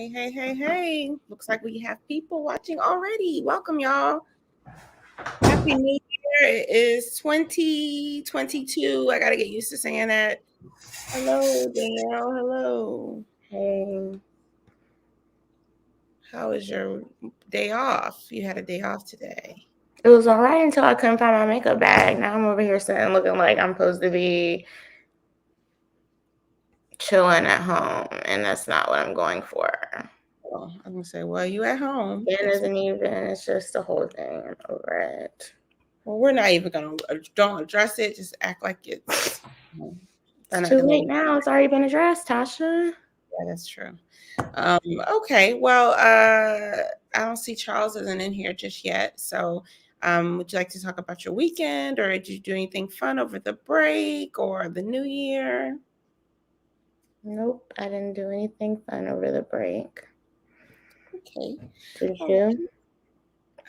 Hey. Looks like we have people watching already. Welcome, y'all. Happy New Year. It is 2022. I got to get used to saying that. Hello, Danielle. Hello. Hey, How was your day off? You had a day off today. it was all right until I couldn't find my makeup bag. Now I'm over here sitting looking like I'm supposed to be chilling at home, and that's not what I'm going for. Well, I'm going to say, well, you at home. It isn't even, it's just the whole thing. I'm over it. Well, we're not even going to, don't address it. Just act like it's It's done at too the late moment. now. It's already been addressed, Tasha. Yeah, that's true. Okay, well, I don't see Charles isn't in here just yet. So, would you like to talk about your weekend, or did you do anything fun over the break or the new year? Nope, I didn't do anything fun over the break. Okay. Did All you?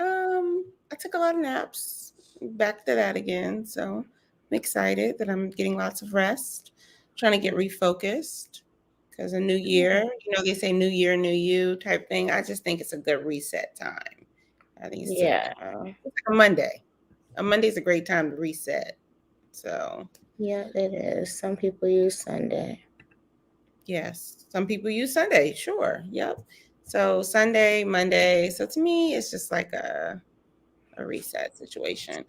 right. I took a lot of naps. Back to that again. So I'm excited that I'm getting lots of rest, trying to get refocused because a new year, they say new year, new you type thing. I just think it's a good reset time. I think it's Yeah. a Monday. A Monday's a great time to reset. So, Yeah, it is. Some people use Sunday. yes, some people use Sunday. Sure. Yep. So Sunday, Monday. So to me, it's just like a reset situation.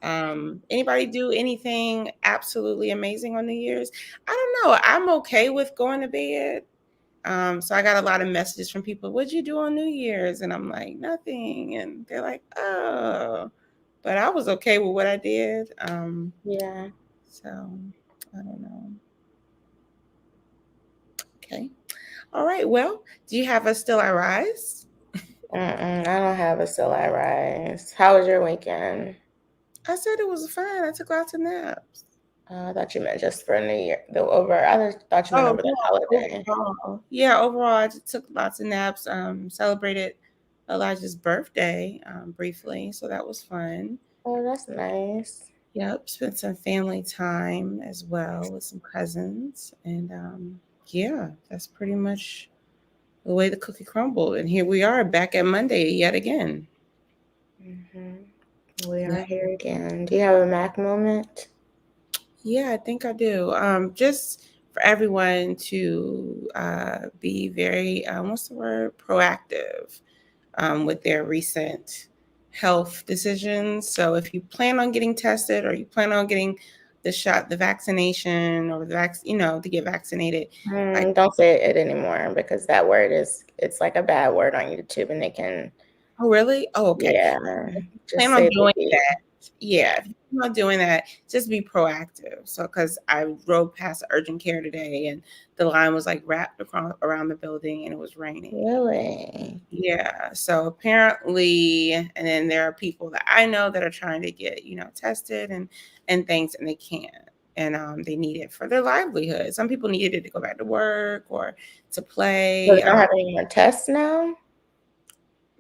Anybody do anything absolutely amazing on New Year's? I don't know. I'm okay with going to bed. So I got a lot of messages from people, what'd you do on New Year's? And I'm like, nothing. And they're like, oh, but I was okay with what I did. Yeah. So I don't know. Okay. All right. Well, do you have a Still I Rise? I don't have a still I rise. How was your weekend? I said it was fine. I took lots of naps. I thought you meant just for New Year. I thought you meant Oh over the no, holiday. overall. Yeah, overall I just took lots of naps, celebrated Elijah's birthday, briefly, so that was fun. Oh, that's nice. Yep, spent some family time as well with some cousins, and yeah, that's pretty much the way the cookie crumbled. And here we are back at Monday yet again. We Yeah, are here again. Do you have a Mac moment? yeah, I think I do. Just for everyone to be very, what's the word, proactive with their recent health decisions. So if you plan on getting tested or you plan on getting the shot, the vaccination or to get vaccinated, like, Don't say it anymore because that word it's like a bad word on YouTube and they can, oh really? Oh, okay. yeah, Plan just on say the doing B. that. Yeah, if you're not doing that, just be proactive. So, because I rode past urgent care today and the line was like wrapped around the building and it was raining. Really? Yeah. So apparently, and then there are people that I know that are trying to get, tested and things, and they can't. And they need it for their livelihood. Some people needed it to go back to work or to So play. they don't have any more tests now?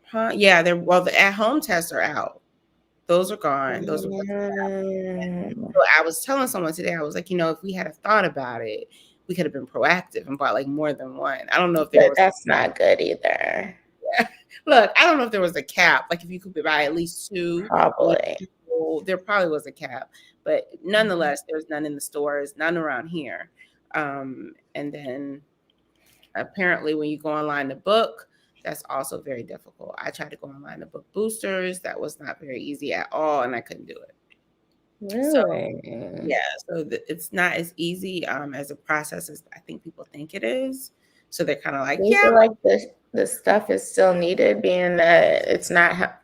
Huh? Yeah, the at-home tests are out. Those are gone. Those were Mm, so I was telling someone today, I was like, if we had a thought about it, we could have been proactive and bought like more than one. I don't know if there but was that's not good either. look, I don't know if there was a cap, like if you could buy at least two, or Probably. there probably was a cap, but nonetheless, there's none in the stores, none around here. And then apparently, when you go online to book, that's also very difficult. I tried to go online to book boosters, that was not very easy at all, and I couldn't do it. So Really? yeah, so it's not as easy as a process as I think people think it is. So they're kind of like, Do you yeah, feel like the stuff is still needed, being that it's not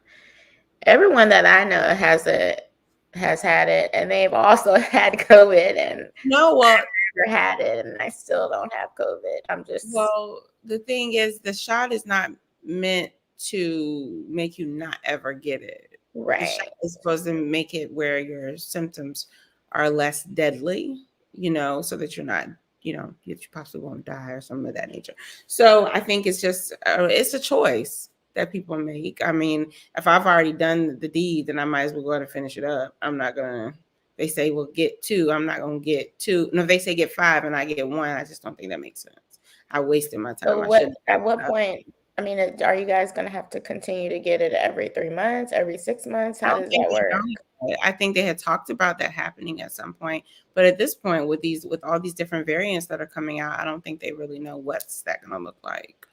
everyone that I know has had it, and they've also had COVID, and no, well, I've never had it, and I still don't have COVID. I'm just the thing is, the shot is not meant to make you not ever get it. The shot right. is supposed to make it where your symptoms are less deadly, so that you're not, you possibly won't die or something of that nature. So I think it's a choice that people make. I mean, if I've already done the deed, then I might as well go ahead and finish it up. I'm not gonna. They say, well, get two. I'm not gonna get two. No, if they say get five and I get one, I just don't think that makes sense. I wasted my time. So at what point, I mean, are you guys going to have to continue to get it every 3 months, every 6 months? I How don't does think that they work? know yet. I think they had talked about that happening at some point, but at this point, with all these different variants that are coming out, I don't think they really know what's that going to look like.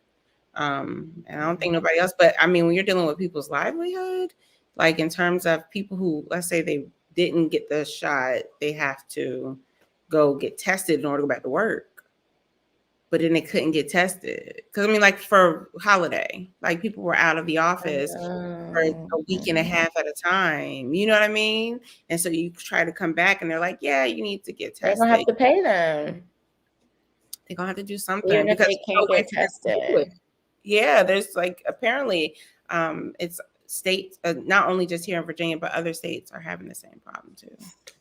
And I don't think nobody else. But I mean, when you're dealing with people's livelihood, like in terms of people who, let's say, they didn't get the shot, they have to go get tested in order to go back to work. But then they couldn't get tested because I mean, like for holiday, like people were out of the office for a week and a half at a time. You know what I mean? And so you try to come back, and they're like, "Yeah, you need to get They're going to have tested." to pay them. They're gonna have to do something Even if because they it's can't so get expensive to do it. tested. Yeah, there's like apparently it's states, not only just here in Virginia, but other states are having the same problem too.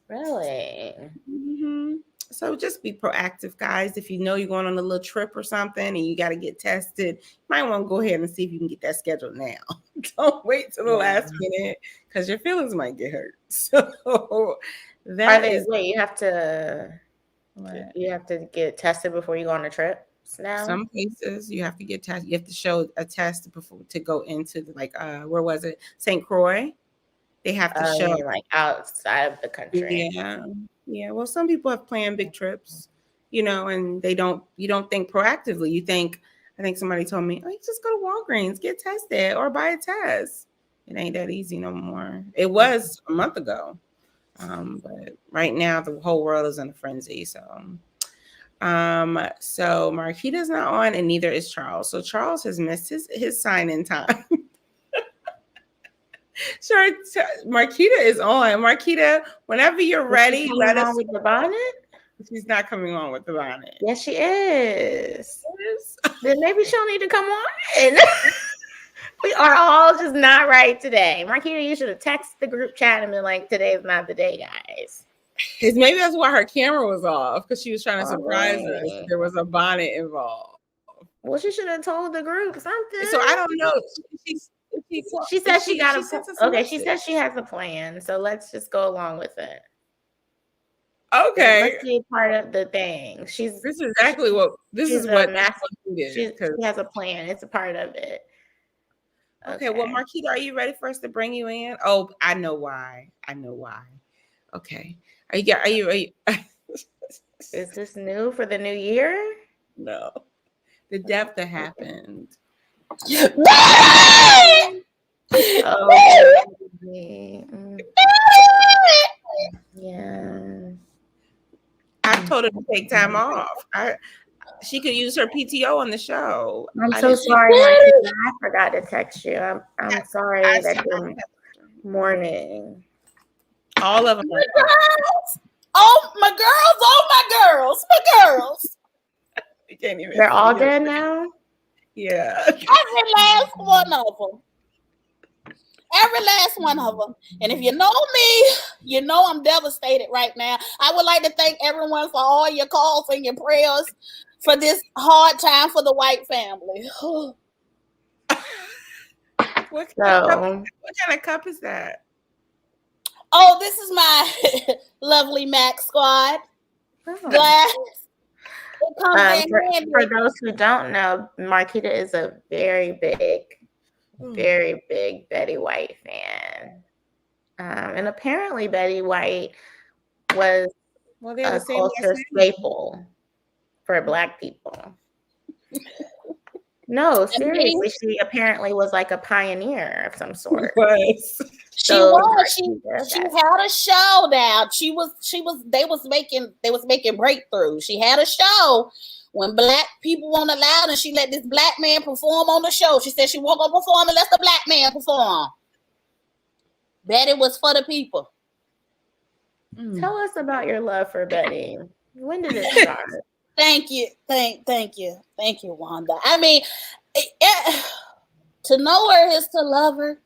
Really? Hmm. So just be proactive, guys. If you know you're going on a little trip or something and you got to get tested, you might want to go ahead and see if you can get that scheduled now. Don't wait till the last minute because your feelings might get hurt. So that is Wait, you have what? to get tested before you go on a trip now? Some places you have to get tested. You have to show a test before to go into like where was it? St. Croix. They have to show. Like outside of the country. Yeah. Yeah. Well, some people have planned big trips, and you don't think proactively. You think, I think somebody told me, oh, you just go to Walgreens, get tested or buy a test. It ain't that easy no more. It was a month ago. But right now the whole world is in a frenzy. So Marquita's not on and neither is Charles. So Charles has missed his sign in time. Sure, Marquita is on. Marquita, whenever you're ready, let us. With the bonnet? She's not coming on with the bonnet. Yes, she is. Then maybe she'll need to come on. We are all just not right today. Marquita, you should have texted the group chat and been like, today's not the day, guys. Maybe that's why her camera was off, because she was trying to surprise us. There was a bonnet involved. Well, she should have told the group something. So I don't know. She said she got okay. She said she has a plan, so let's just go along with it. Okay, let's be part of the thing. This is what she has a plan. It's a part of it. Okay. Well, Marquita, are you ready for us to bring you in? Oh, I know why. Okay. Are you? Is this new for the new year? No. The death that happened. Oh, yeah. I told her to take time off. She could use her PTO on the show. I'm so sorry, Marquita. I forgot to text you. I'm sorry that you're mourning. All of them. My girls. Oh, my girls. My girls. You can't even. They're all dead now? Yeah. Every last one of them. Every last one of them. And if you know me, you know I'm devastated right now. I would like to thank everyone for all your calls and your prayers for this hard time for the White family. What kind of cup is that? Oh, this is my lovely Mac Squad glass. For those who don't know, Marquita is a very big Betty White fan. And apparently Betty White was a culture staple for Black people. No, seriously, she apparently was like a pioneer of some sort. She had a show now. They was making breakthroughs. She had a show when Black people weren't allowed, and she let this Black man perform on the show. She said she won't go perform unless the Black man perform. Betty was for the people. Tell us about your love for Betty. When did it start? Thank you, Wanda. I mean, to know her is to love her.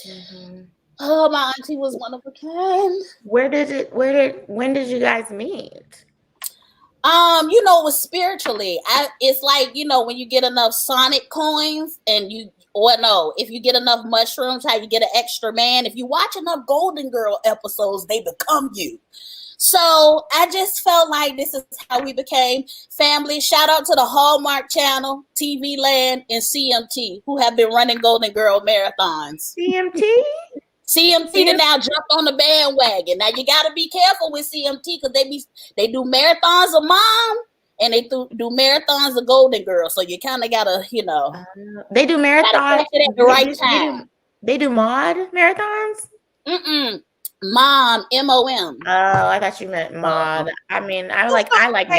Mm-hmm. Oh, my auntie was one of a kind. When did you guys meet? It was spiritually. It's like, when you get enough Sonic coins and you or no, if you get enough mushrooms, how you get an extra man. If you watch enough Golden Girl episodes, they become you. So I just felt like this is how we became family. Shout out to the Hallmark Channel, TV Land, and CMT, who have been running Golden Girl marathons. CMT now jumped on the bandwagon. Now you got to be careful with CMT because they do marathons of Mom and they do marathons of Golden Girl. So you kind of got to, they do marathons at the right time. They do mod marathons? Mom, MOM. Oh, I thought you meant mod. I mean, I like mod. I like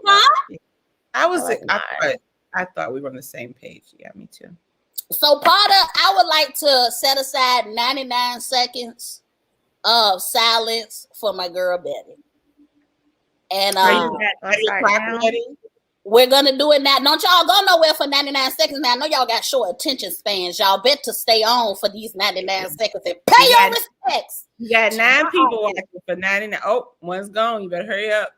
mod. I thought we were on the same page. Yeah, me too. So, Potter, I would like to set aside 99 seconds of silence for my girl Betty. And we're gonna do it now. Don't y'all go nowhere for 99 seconds. Now I know y'all got short attention spans. Y'all bet to stay on for these 99 seconds and pay your respects. You got 9 people watching for 99. Oh, one's gone. You better hurry up.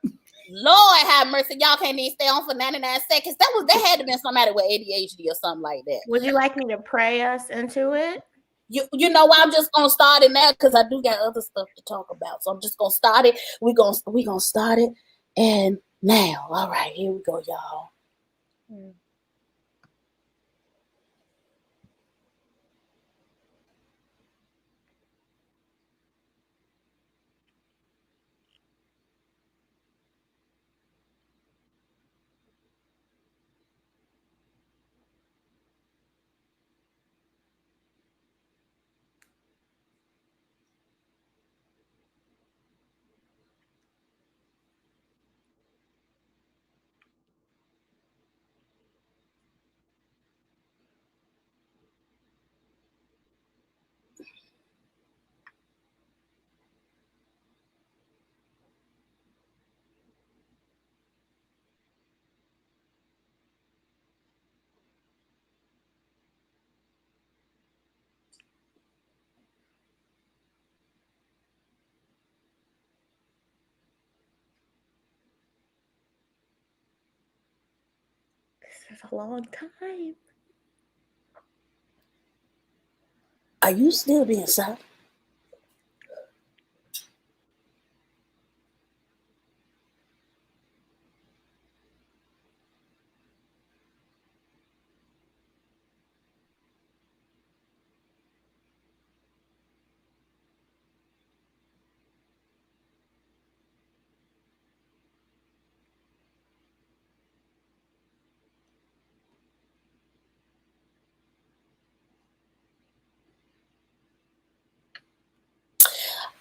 Lord have mercy. Y'all can't even stay on for 99 seconds. That had to been somebody with ADHD or something like that. Would you like me to pray us into it? You know what? I'm just gonna start it now because I do got other stuff to talk about. So I'm just gonna start it. We're gonna start it. And now, all right, here we go, y'all. This is a long time. Are you still being silent?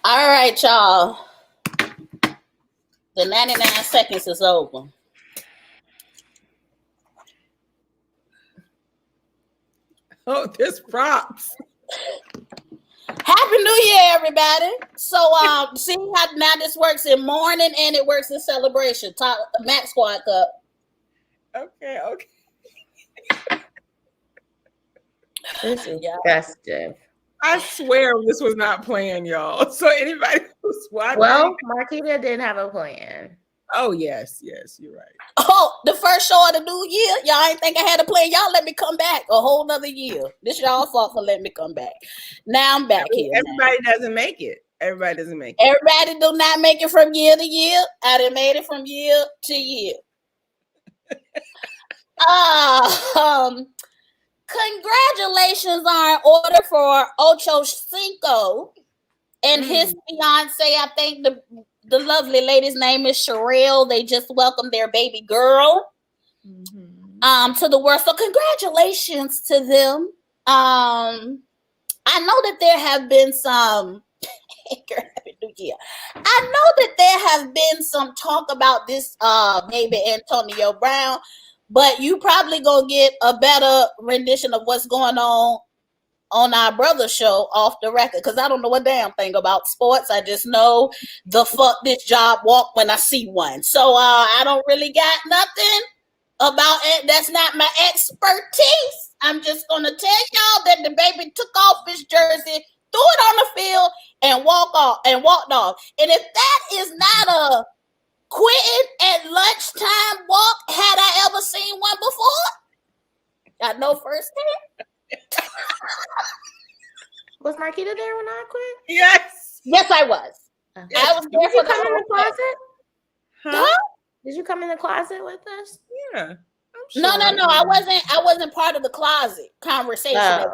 All right, y'all. The 99 seconds is over. Oh, there's props. Happy New Year, everybody. So, see how now this works in mourning and it works in celebration. Top Max Squad Cup. Okay. This is festive. I swear this was not planned, y'all. So anybody who's watching. Well, Marquita did have a plan. Oh, yes, you're right. Oh, the first show of the new year. Y'all ain't think I had a plan. Y'all let me come back a whole nother year. This y'all fault for letting me come back. Now I'm back here. Everybody doesn't make it. Everybody do not make it from year to year. I done made it from year to year. Congratulations are in order for Ocho Cinco and his fiance. I think the lovely lady's name is Sherelle. They just welcomed their baby girl to the world. So congratulations to them. I know that there have been some I know that there have been some talk about this baby Antonio Brown, but you probably gonna get a better rendition of what's going on our brother show off the record, because I don't know a damn thing about sports. I just know the fuck this job walk when I see one. So I don't really got nothing about it. That's not my expertise. I'm just gonna tell y'all that the baby took off his jersey, threw it on the field, and walked off. And if that is not a quitting at lunchtime walk, had I ever seen one before? Got no first hand. Was Marquita there when I quit? Yes. Yes, I was. Yes. I was there Did for you the come in the whole closet? Huh? Did you come in the closet with us? Yeah. I'm No, sure. I wasn't part of the closet conversation at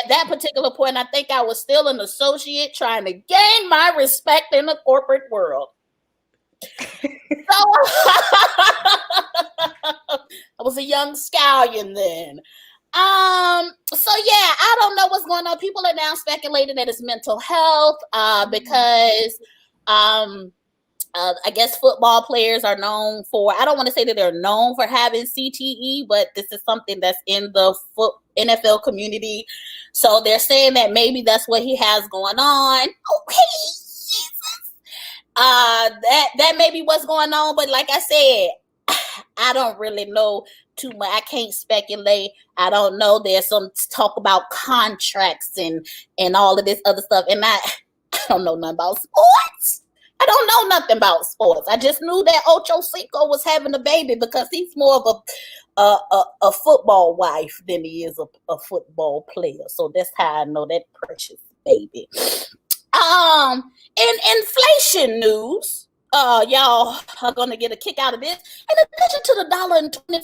that particular point. I think I was still an associate trying to gain my respect in the corporate world. So I was a young scallion then. So yeah, I don't know what's going on. People are now speculating that it's mental health, because I guess football players are known for, I don't want to say that they're known for having CTE, but this is something that's in the NFL community. So they're saying that maybe that's what he has going on. Okay. That may be what's going on, but like I said, I don't really know too much. I can't speculate. I don't know. There's some talk about contracts and all of this other stuff, and I don't know nothing about sports. I don't know nothing about sports. I just knew that Ocho Cinco was having a baby because he's more of a football wife than he is a football player. So that's how I know that precious baby. In inflation news, y'all are gonna get a kick out of this. In addition to the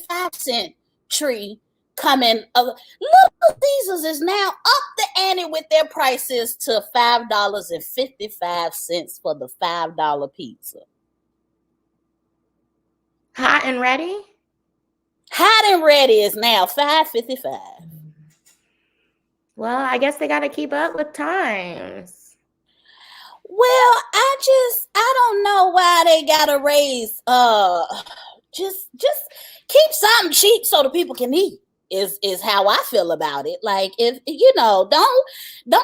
$1.25 tree coming, Little Caesars is now up the ante with their prices to $5.55 for the $5 pizza. Hot and ready? Hot and ready is now $5.55. Well, I guess they got to keep up with times. Well, I don't know why they gotta raise. Just keep something cheap so the people can eat. Is how I feel about it. Like, if don't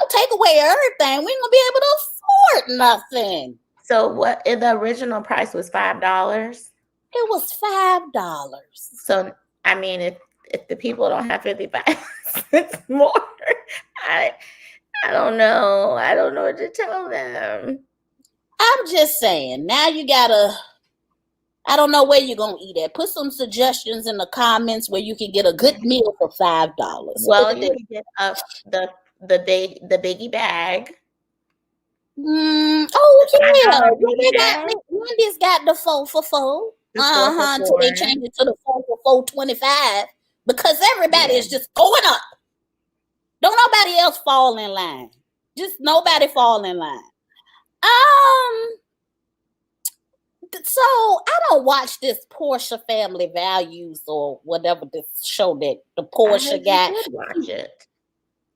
take away everything. We ain't gonna be able to afford nothing. So what? The original price was $5. It was $5. So I mean, if the people don't have 55 cents more, I don't know. I don't know what to tell them. I'm just saying. Now you gotta. I don't know where you're gonna eat at. Put some suggestions in the comments where you can get a good meal for $5. Well, you can get the biggie bag. Oh yeah, Wendy's got the 4 for 4. Until they change it to the 4 for $4.25 because everybody is just going up. Don't nobody else fall in line. Just nobody fall in line. So I don't watch this Portia Family Values or whatever this show that the Portia got. Watch it.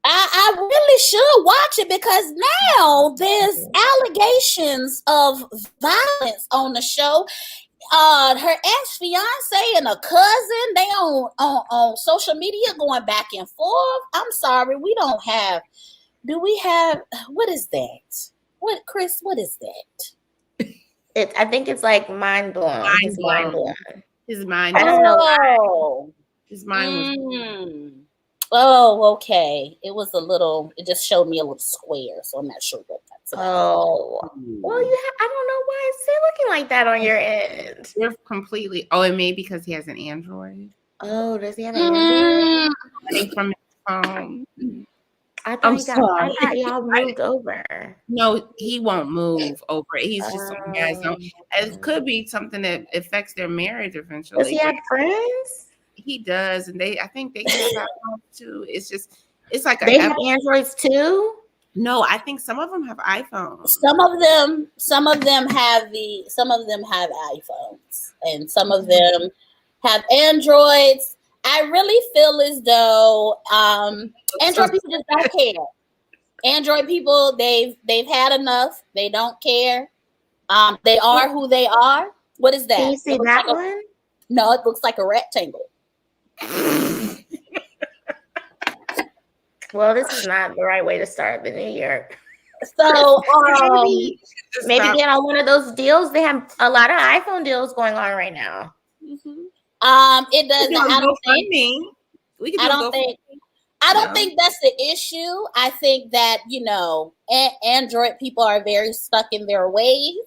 I really should watch it because now there's allegations of violence on the show. Her ex-fiance and a cousin, they on social media going back and forth. I'm sorry, we don't have. Do we have? What is that? What, Chris? What is that? I think it's like mind blown. His mind. I don't know why. His mind was. Oh, okay. It was a little. It just showed me a little square, so I'm not sure what that's about. Oh, well, I don't know why it's looking like that on your end. You're completely. Oh, it may be because he has an Android. Oh, does he have an Android? From his phone. I thought y'all moved over. No, he won't move over. He's just so guys don't. It could be something that affects their marriage eventually. Does he have friends? He does, and I think they have iPhones too. It's like they have Androids too. No, I think some of them have iPhones. Some of them have iPhones, and some of them have Androids. I really feel as though Android people just don't care. Android people, they've had enough. They don't care. They are who they are. What is that? Can you see that one? No, it looks like a rectangle. Well, this is not the right way to start the new year. So maybe get on one of those deals. They have a lot of iPhone deals going on right now. Mm-hmm. It doesn't. I don't think that's the issue. I think that Android people are very stuck in their ways.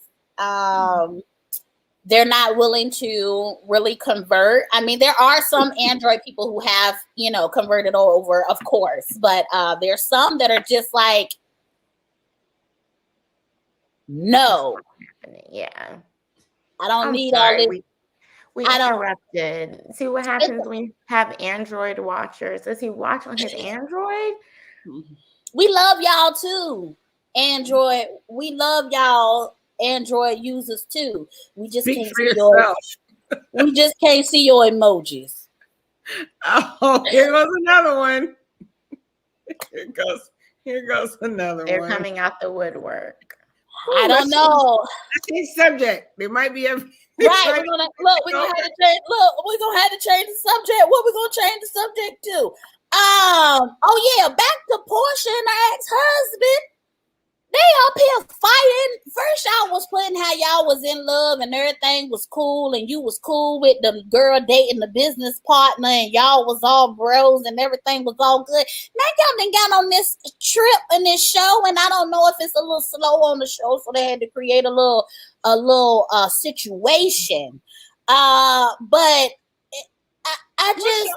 they're not willing to really convert. I mean, there are some Android people who have, converted over, of course, but there's some that are just like, no. Yeah. I don't need all this. We interrupted. See what happens when you have Android watchers. Does he watch on his Android? We love y'all too. Android. We love y'all Android users too. We just can't see we just can't see your emojis. Oh, here goes another one. Here goes another one. They're coming out the woodwork. I don't know. That's his subject. There might be right. We're gonna have to change the subject. What we gonna change the subject to? Oh yeah, back to Portia and her ex-husband. They up here fighting. First, y'all was putting how y'all was in love and everything was cool, and you was cool with the girl dating the business partner, and y'all was all bros and everything was all good. Now y'all done got on this trip and this show, and I don't know if it's a little slow on the show, so they had to create a little situation. But I just.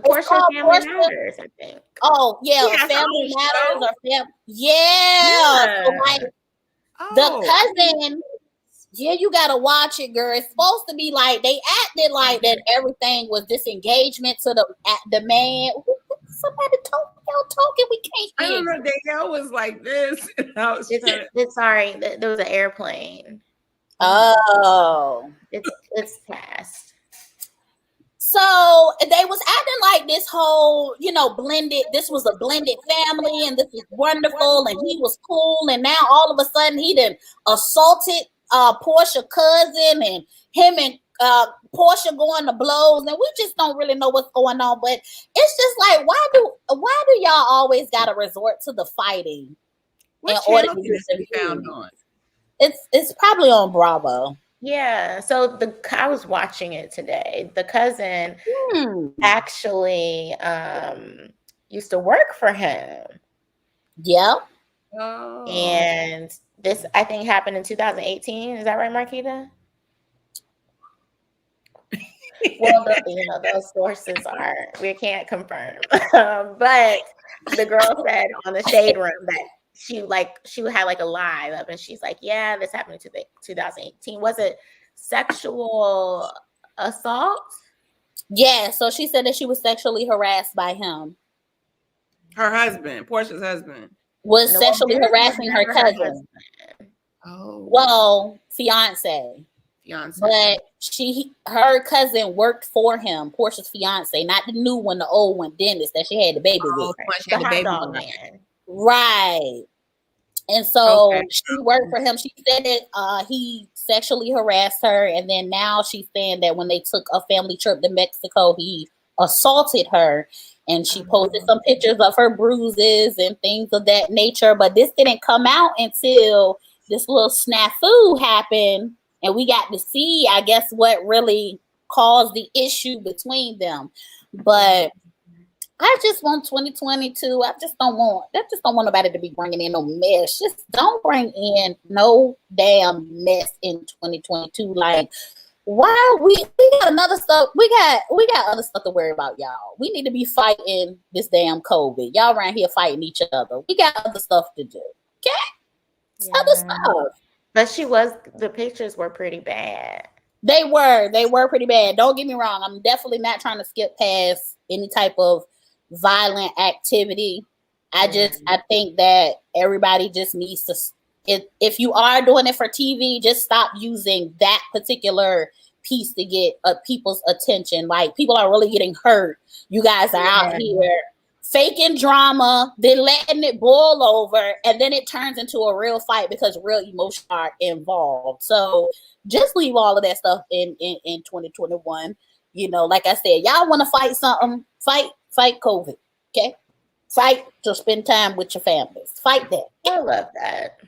Portia Family Matters, I think. Oh yeah, Family Matters or Family. Yeah. So like the cousin. Yeah, you gotta watch it, girl. It's supposed to be like they acted like that everything was disengagement to the man. Somebody talking. We can't hear. I don't know. Danielle was like this. And I was sorry, there was an airplane. Oh, it's past. So they was acting like this whole, blended. This was a blended family, and this is wonderful, and he was cool. And now all of a sudden, he done assaulted Portia cousin, and him and Portia going to blows, and we just don't really know what's going on. But it's just like, why do y'all always got to resort to the fighting? What channel can this be found on? It's probably on Bravo. Yeah, so I was watching it today. The cousin actually used to work for him. Yep. Oh. And this, I think, happened in 2018. Is that right, Marquita? Well, those sources we can't confirm. But the girl said on the Shade Room that she had like a live up, and she's like, yeah, this happened in 2018. Was it sexual assault? Yeah, so she said that she was sexually harassed by him. Her husband, Portia's husband, was sexually harassing her cousin. Oh, well, fiance. But her cousin worked for him, Portia's fiance, not the new one, the old one, Dennis, that she had the baby with. She had the baby man. Right. And so she worked for him. She said that he sexually harassed her. And then now she's saying that when they took a family trip to Mexico, he assaulted her. And she posted some pictures of her bruises and things of that nature. But this didn't come out until this little snafu happened. And we got to see, I guess, what really caused the issue between them. But I just want 2022. I just don't want nobody to be bringing in no mess. Just don't bring in no damn mess in 2022. Like, why we got another stuff? We got other stuff to worry about, y'all. We need to be fighting this damn COVID. Y'all around here fighting each other. We got other stuff to do. Okay, other stuff. But the pictures were pretty bad. They were pretty bad. Don't get me wrong. I'm definitely not trying to skip past any type of violent activity. I think that everybody just needs to, if you are doing it for TV, just stop using that particular piece to get people's attention. Like, people are really getting hurt. You guys are out here faking drama, then letting it boil over, and then it turns into a real fight because real emotions are involved. So just leave all of that stuff in 2021. Like I said, y'all want to fight something, fight COVID, okay? Fight to spend time with your families. Fight that. I love that.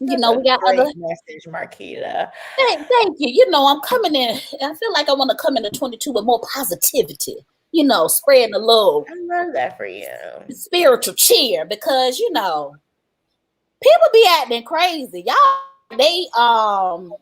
We got other message, Marquita. Thank you. I'm coming in. I feel like I want to come into 22 with more positivity. Spreading a little. I love that for you. Spiritual cheer, because people be acting crazy. Y'all,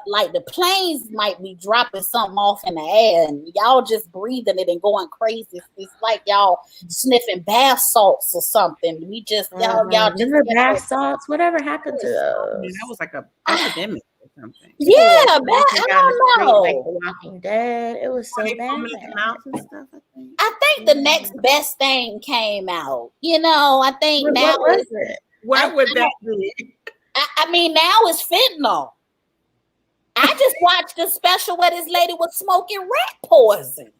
like the planes might be dropping something off in the air, and y'all just breathing it and going crazy. It's like y'all sniffing bath salts or something. We just y'all just bath salts. Whatever happened to those? That was like a epidemic or something. Yeah, I don't know. Like The Walking Dead. It was so bad. I think the next best thing came out. You know, I think now what was it? What would that be? I mean, now it's fentanyl. I just watched a special where this lady was smoking rat poison.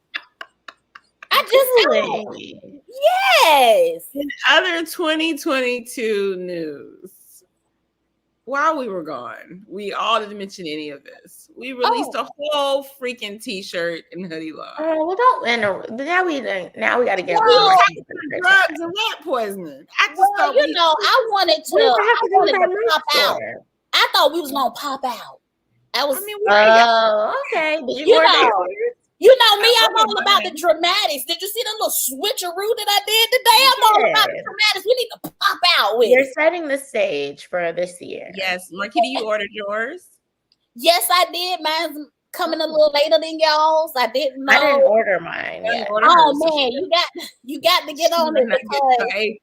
I just yes. In other 2022 news, while we were gone, we all didn't mention any of this. We released a whole freaking T-shirt and hoodie line. Oh, well, don't. Now we got to get drugs and rat poisoning. I just thought I wanted to pop out. I thought we was gonna pop out. Okay. Did you know me, I'm all about the dramatics. Did you see the little switcheroo that I did today? I'm all about the dramatics. We need to pop out with. You're setting the stage for this year. Yes, Marquita, you ordered yours. Yes, I did. Mine's coming a little later than y'all's. I didn't know. I didn't order mine yet. Oh man, you got to get on it because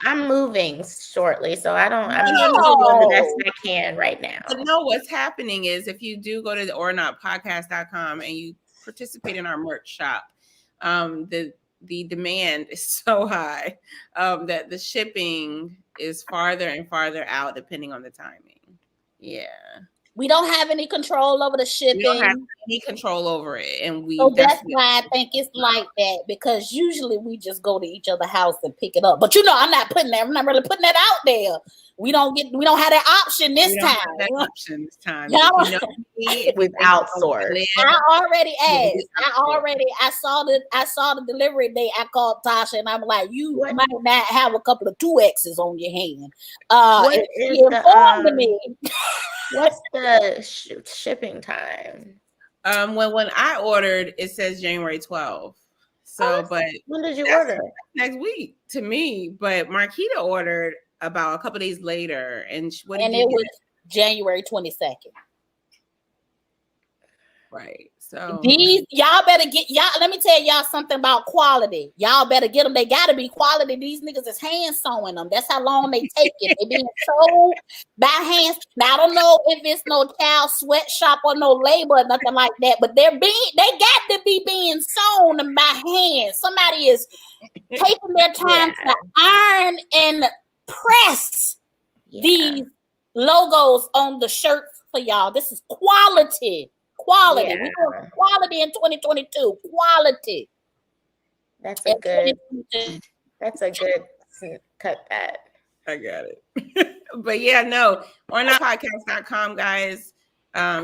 I'm moving shortly, so I'm doing the best I can right now. But no, what's happening is if you do go to the ORNOTpodcast.com and you participate in our merch shop, the demand is so high that the shipping is farther and farther out depending on the timing. Yeah. We don't have any control over the shipping. We don't have any control over it. And so that's why I think it's like that, because usually we just go to each other's house and pick it up. But I'm not really putting that out there. We don't have that option this time. We've outsourced. I already asked. I saw the delivery date. I called Tasha and I'm like, you might not have a couple of 2X's on your hand. She informed me. What's the shipping time? When I ordered, it says January 12th. So, but when did you order? Next week to me. But Marquita ordered about a couple days later, and it was January 22nd. Right. So y'all better get let me tell y'all something about quality. Y'all better get them. They gotta be quality. These niggas is hand sewing them. That's how long they take it. They being sold by hands. Now I don't know if it's no child sweatshop or no labor or nothing like that, but they got to be being sewn by hand. Somebody is taking their time to iron and press these logos on the shirts for y'all. This is quality. Quality. We're doing quality in 2022. Quality. That's a good cut that. I got it. But yeah, no, ORNOTpodcast.com, guys.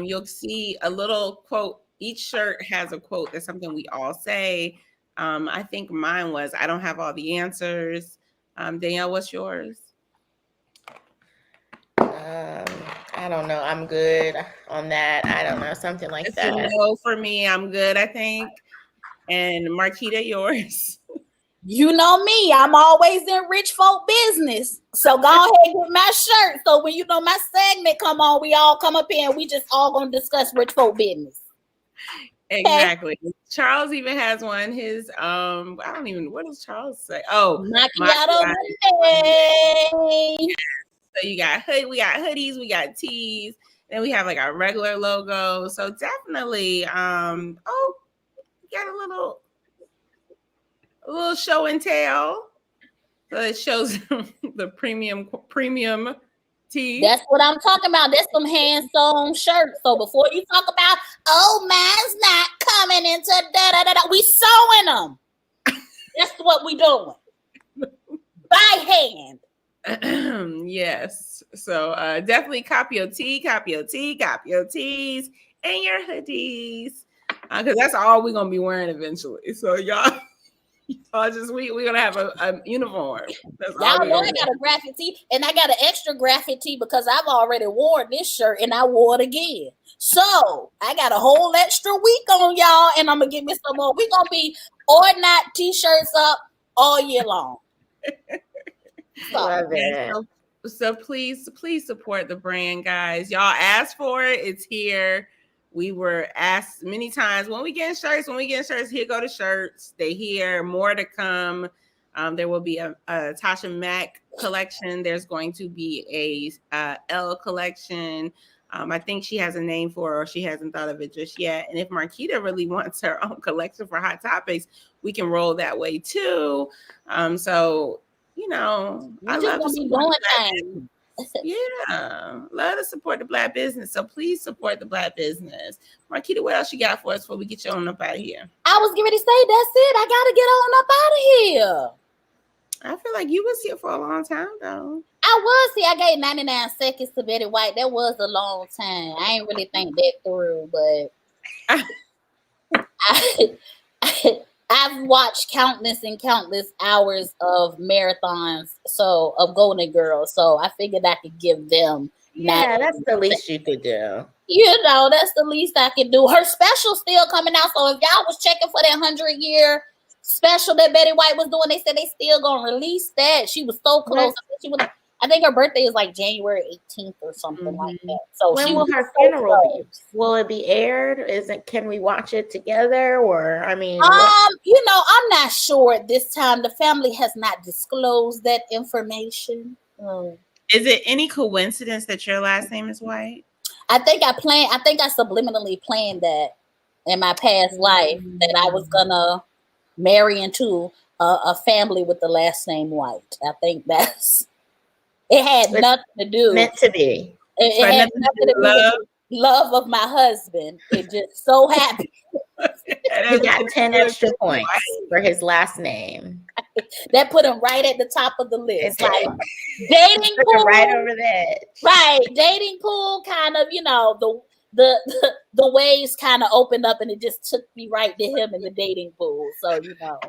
You'll see a little quote. Each shirt has a quote. That's something we all say. I think mine was, I don't have all the answers. Danielle, what's yours? I don't know. I'm good on that. I don't know. Something like that. No, for me, I'm good, I think. And Marquita, yours? You know me. I'm always in rich folk business. So go ahead and get my shirt. So when my segment come on, we all come up here and we just all gonna discuss rich folk business. Exactly. Okay. Charles even has one. His what does Charles say? Oh, Macchiato Monday. So we got hoodies, we got tees, then we have like our regular logo. So definitely, got a little show and tell. So it shows the premium tee. That's what I'm talking about. That's some hand sewn shirts. So before you talk about, mine's not coming into we sewing them. That's what we doing by hand. Yes. So definitely copy your tees, and your hoodies. Because that's all we're gonna be wearing eventually. So y'all just we're gonna have a uniform. Y'all know I got a graphic tee, and I got an extra graphic tee because I've already worn this shirt and I wore it again. So I got a whole extra week on y'all, and I'm gonna give me some more. We're gonna be ORNOT t-shirts up all year long. Love it. So please support the brand, guys. Y'all asked for it. It's here. We were asked many times when we get shirts, here go the shirts. They here, more to come. There will be a Tasha Mack collection. There's going to be a L collection. I think she has a name for it, or she hasn't thought of it just yet. And if Marquita really wants her own collection for Hot Topics, we can roll that way too. So you know, I love to support the Black business. Yeah, love to support the Black business. So please support the Black business. Marquita, what else you got for us before we get you on up out of here? I was getting ready to say, that's it. I gotta get on up out of here. I feel like you was here for a long time though. I was here. I gave 99 seconds to Betty White. That was a long time. I ain't really think that through, but I've watched countless and countless hours of marathons, so of Golden Girls. So I figured I could give them. Yeah, that's the least you could do. You know, that's the least I could do. Her special's still coming out. So if y'all was checking for that 100-year special that Betty White was doing, they said they still gonna release that. She was so close. I think her birthday is like January 18th or something like that. So when will her funeral be? Will it be aired? Can we watch it together? Or I mean, you know, I'm not sure at this time. The family has not disclosed that information. Is it any coincidence that your last name is White? I think I subliminally planned that in my past life that I was gonna marry into a family with the last name White. I think it had nothing to do. Meant to be. It had nothing to do with love of my husband. It just so happened. He got 10 extra points for his last name. That put him right at the top of the list. Like dating pool, right over there. Right, dating pool, kind of. You know, the waves kind of opened up, and it just took me right to him in the dating pool. So you know,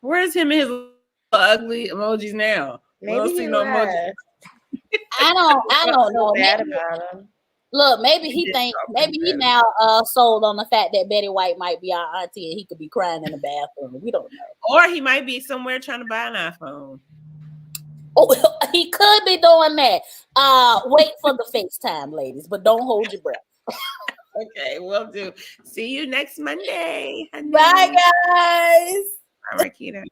where's him and his ugly emojis now? Maybe he no emojis. I don't know. Bad about him. Look, maybe he now sold on the fact that Betty White might be our auntie and he could be crying in the bathroom. We don't know. Or he might be somewhere trying to buy an iPhone. Oh, he could be doing that. Wait for the FaceTime, ladies, but don't hold your breath. Okay, will do. See you next Monday. Honey. Bye, guys. Bye, Marquita.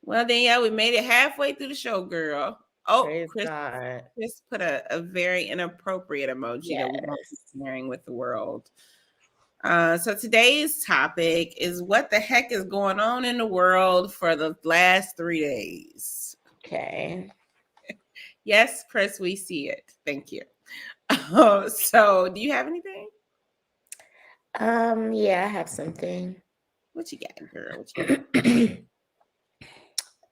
Well, then, yeah, we made it halfway through the show, girl. Oh, Chris put a very inappropriate emoji that we won't be sharing with the world. So today's topic is what the heck is going on in the world for the last 3 days. Okay. Yes, Chris, we see it. Thank you. So do you have anything? Yeah, I have something. What you got, girl? What you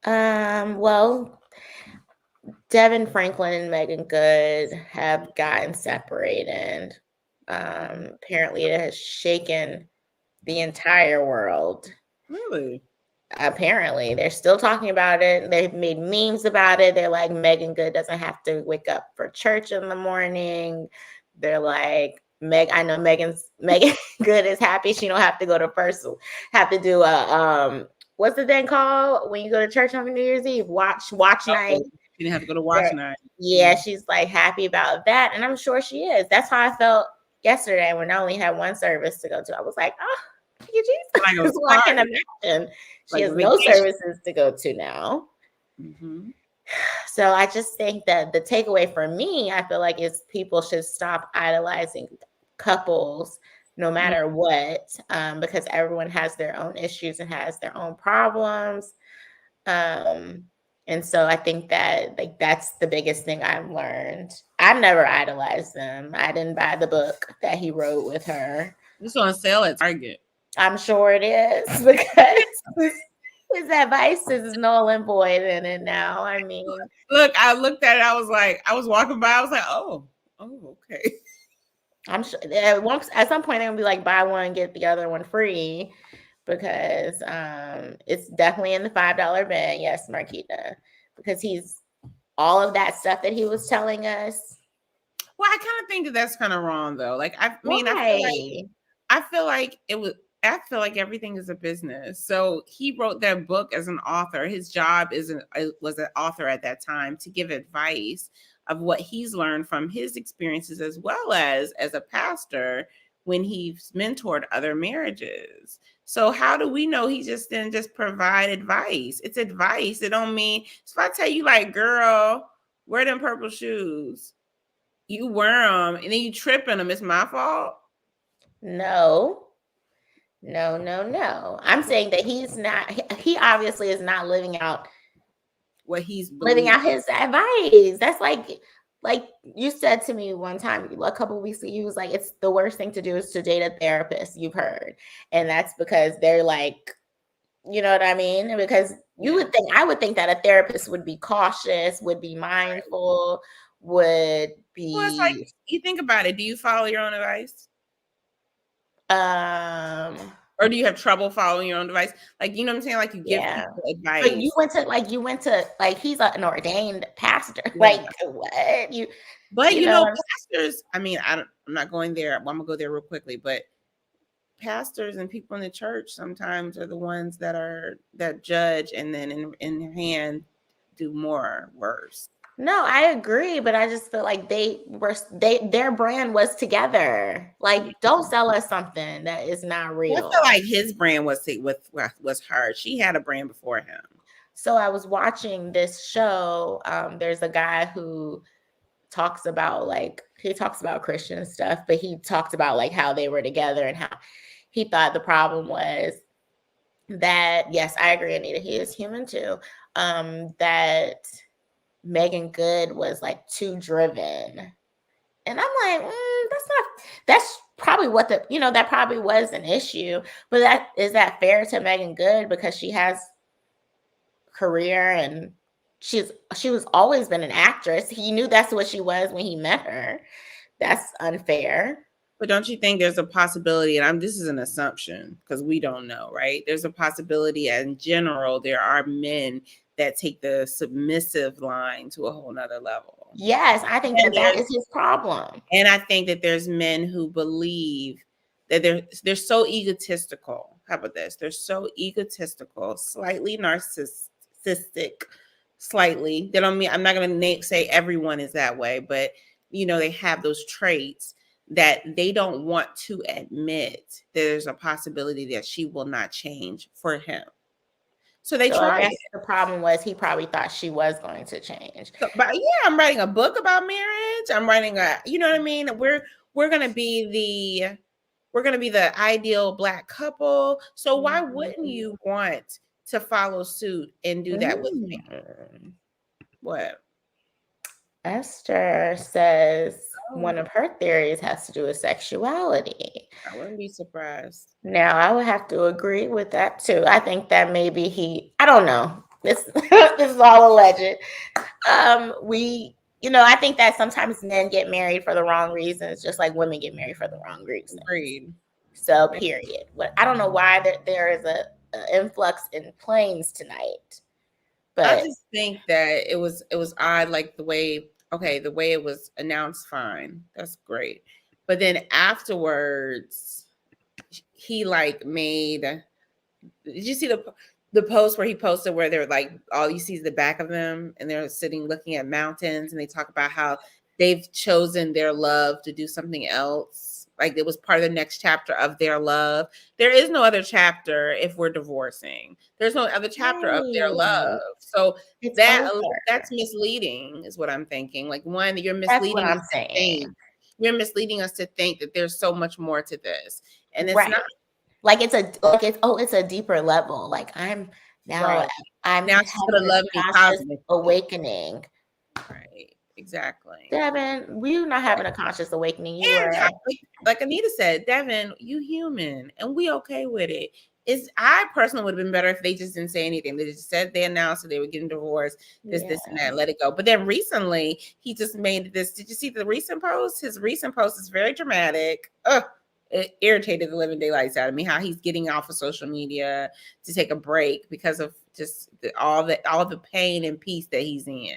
got? Well, Devin Franklin and Megan Good have gotten separated. Apparently it has shaken the entire world. Really? Apparently. They're still talking about it. They've made memes about it. They're like, Megan Good doesn't have to wake up for church in the morning. They're like, I know Megan Good is happy she don't have to go to have to do a what's the thing called when you go to church on New Year's Eve? Watch night. You didn't have to go to watch night. Yeah, she's like happy about that. And I'm sure she is. That's how I felt yesterday when I only had one service to go to. I was like, oh, thank you, Jesus. I can imagine. She has no services to go to now. Mm-hmm. So I just think that the takeaway for me, I feel like, is people should stop idolizing couples no matter what, because everyone has their own issues and has their own problems. And so I think that that's the biggest thing I've learned. I've never idolized them. I didn't buy the book that he wrote with her. It's on sale at Target. I'm sure it is, because his advice is null and void in it now. I mean, look, I looked at it. I was like, I was walking by. I was like, oh, okay. I'm sure at some point they're gonna be like, buy one, get the other one free. Because it's definitely in the $5 bin. Yes, Marquita. Because he's all of that stuff that he was telling us. Well, I kind of think that's kind of wrong, though. Like, I feel like it was I feel like everything is a business. So he wrote that book as an author. His job was an author at that time to give advice of what he's learned from his experiences, as well as a pastor when he's mentored other marriages. So how do we know he just didn't just provide advice? It's advice. It don't mean, so if I tell you like, girl, wear them purple shoes, you wear them and then you trip in them, it's my fault. No. I'm saying that he obviously is not living out what he's living out his advice. That's like you said to me one time, a couple of weeks ago, you was like, it's the worst thing to do is to date a therapist, you've heard. And that's because they're like, you know what I mean? Because I would think that a therapist would be cautious, would be mindful, would be. Well, it's like, you think about it. Do you follow your own advice? Or do you have trouble following your own advice? Like, you know what I'm saying? Like, you give people advice. But you went to he's an ordained pastor. Yeah. Like, what? You know, pastors, I mean, I'm not going there. I'm gonna go there real quickly, but pastors and people in the church sometimes are the ones that judge and then in their hand do more worse. No, I agree, but I just feel like their brand was together. Like, don't sell us something that is not real. I feel like his brand was her. She had a brand before him. So I was watching this show. There's a guy who talks about Christian stuff, but he talked about like how they were together and how he thought the problem was that, yes, I agree, Anita, he is human too. That Megan Good was like too driven. And I'm like, that's probably that probably was an issue. But is that fair to Megan Good because she has career and she was always been an actress. He knew that's what she was when he met her. That's unfair. But don't you think there's a possibility, and this is an assumption because we don't know, right? There's a possibility in general there are men that take the submissive line to a whole nother level. Yes, I think that is his problem. And I think that there's men who believe that they're so egotistical. How about this? They're so egotistical, slightly narcissistic, slightly. They don't mean, I'm not going to say everyone is that way, but they have those traits that they don't want to admit that there's a possibility that she will not change for him. So they tried. The problem was he probably thought she was going to change. But yeah, I'm writing a book about marriage. I'm writing you know what I mean? We're gonna be the ideal Black couple. So why wouldn't you want to follow suit and do that with me? What? Esther says one of her theories has to do with sexuality. I wouldn't be surprised. Now, I would have to agree with that too. I think that maybe I don't know. This is all alleged. I think that sometimes men get married for the wrong reasons, just like women get married for the wrong reasons. Agreed. So, period. I don't know why there is a influx in planes tonight. But I just think that it was odd, like the way it was announced, fine. That's great. But then afterwards, he made, did you see the post where he posted where they're like, all you see is the back of them and they're sitting looking at mountains and they talk about how they've chosen their love to do something else. Like it was part of the next chapter of their love. There is no other chapter if we're divorcing. There's no other chapter of their love. So that's misleading is what I'm thinking. Like one, you're misleading us to think. You're misleading us to think that there's so much more to this. And it's not. Like it's a deeper level. Like I'm now having a awakening. Right. Exactly. Devin, we're not having a conscious awakening. Like Anita said, Devin, you human and we okay with it. I personally would have been better if they just didn't say anything. They just said they announced that they were getting divorced, this and that, let it go. But then recently he just made this. Did you see the recent post? His recent post is very dramatic. It irritated the living daylights out of me how he's getting off of social media to take a break because of just all the pain and peace that he's in.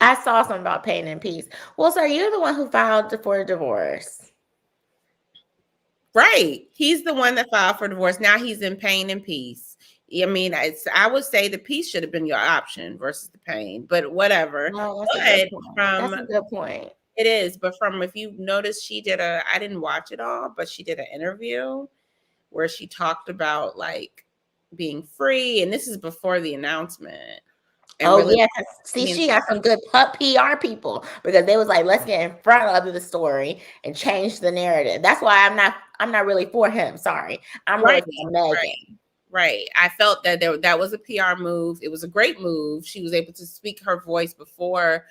I saw something about pain and peace. Well, sir, you're the one who filed for divorce. Right. He's the one that filed for divorce. Now he's in pain and peace. I mean, I would say the peace should have been your option versus the pain, but whatever. No, that's a But good point. from That's a good point. it is, but from if you notice, I didn't watch it all, but she did an interview where she talked about like being free, and this is before the announcement. And Oh really, yeah, see, she got some good PR people because they was like, let's get in front of the story and change the narrative. That's why I'm not really for him. Sorry, I'm really for Megan. Right. I felt that that was a PR move. It was a great move. She was able to speak her voice before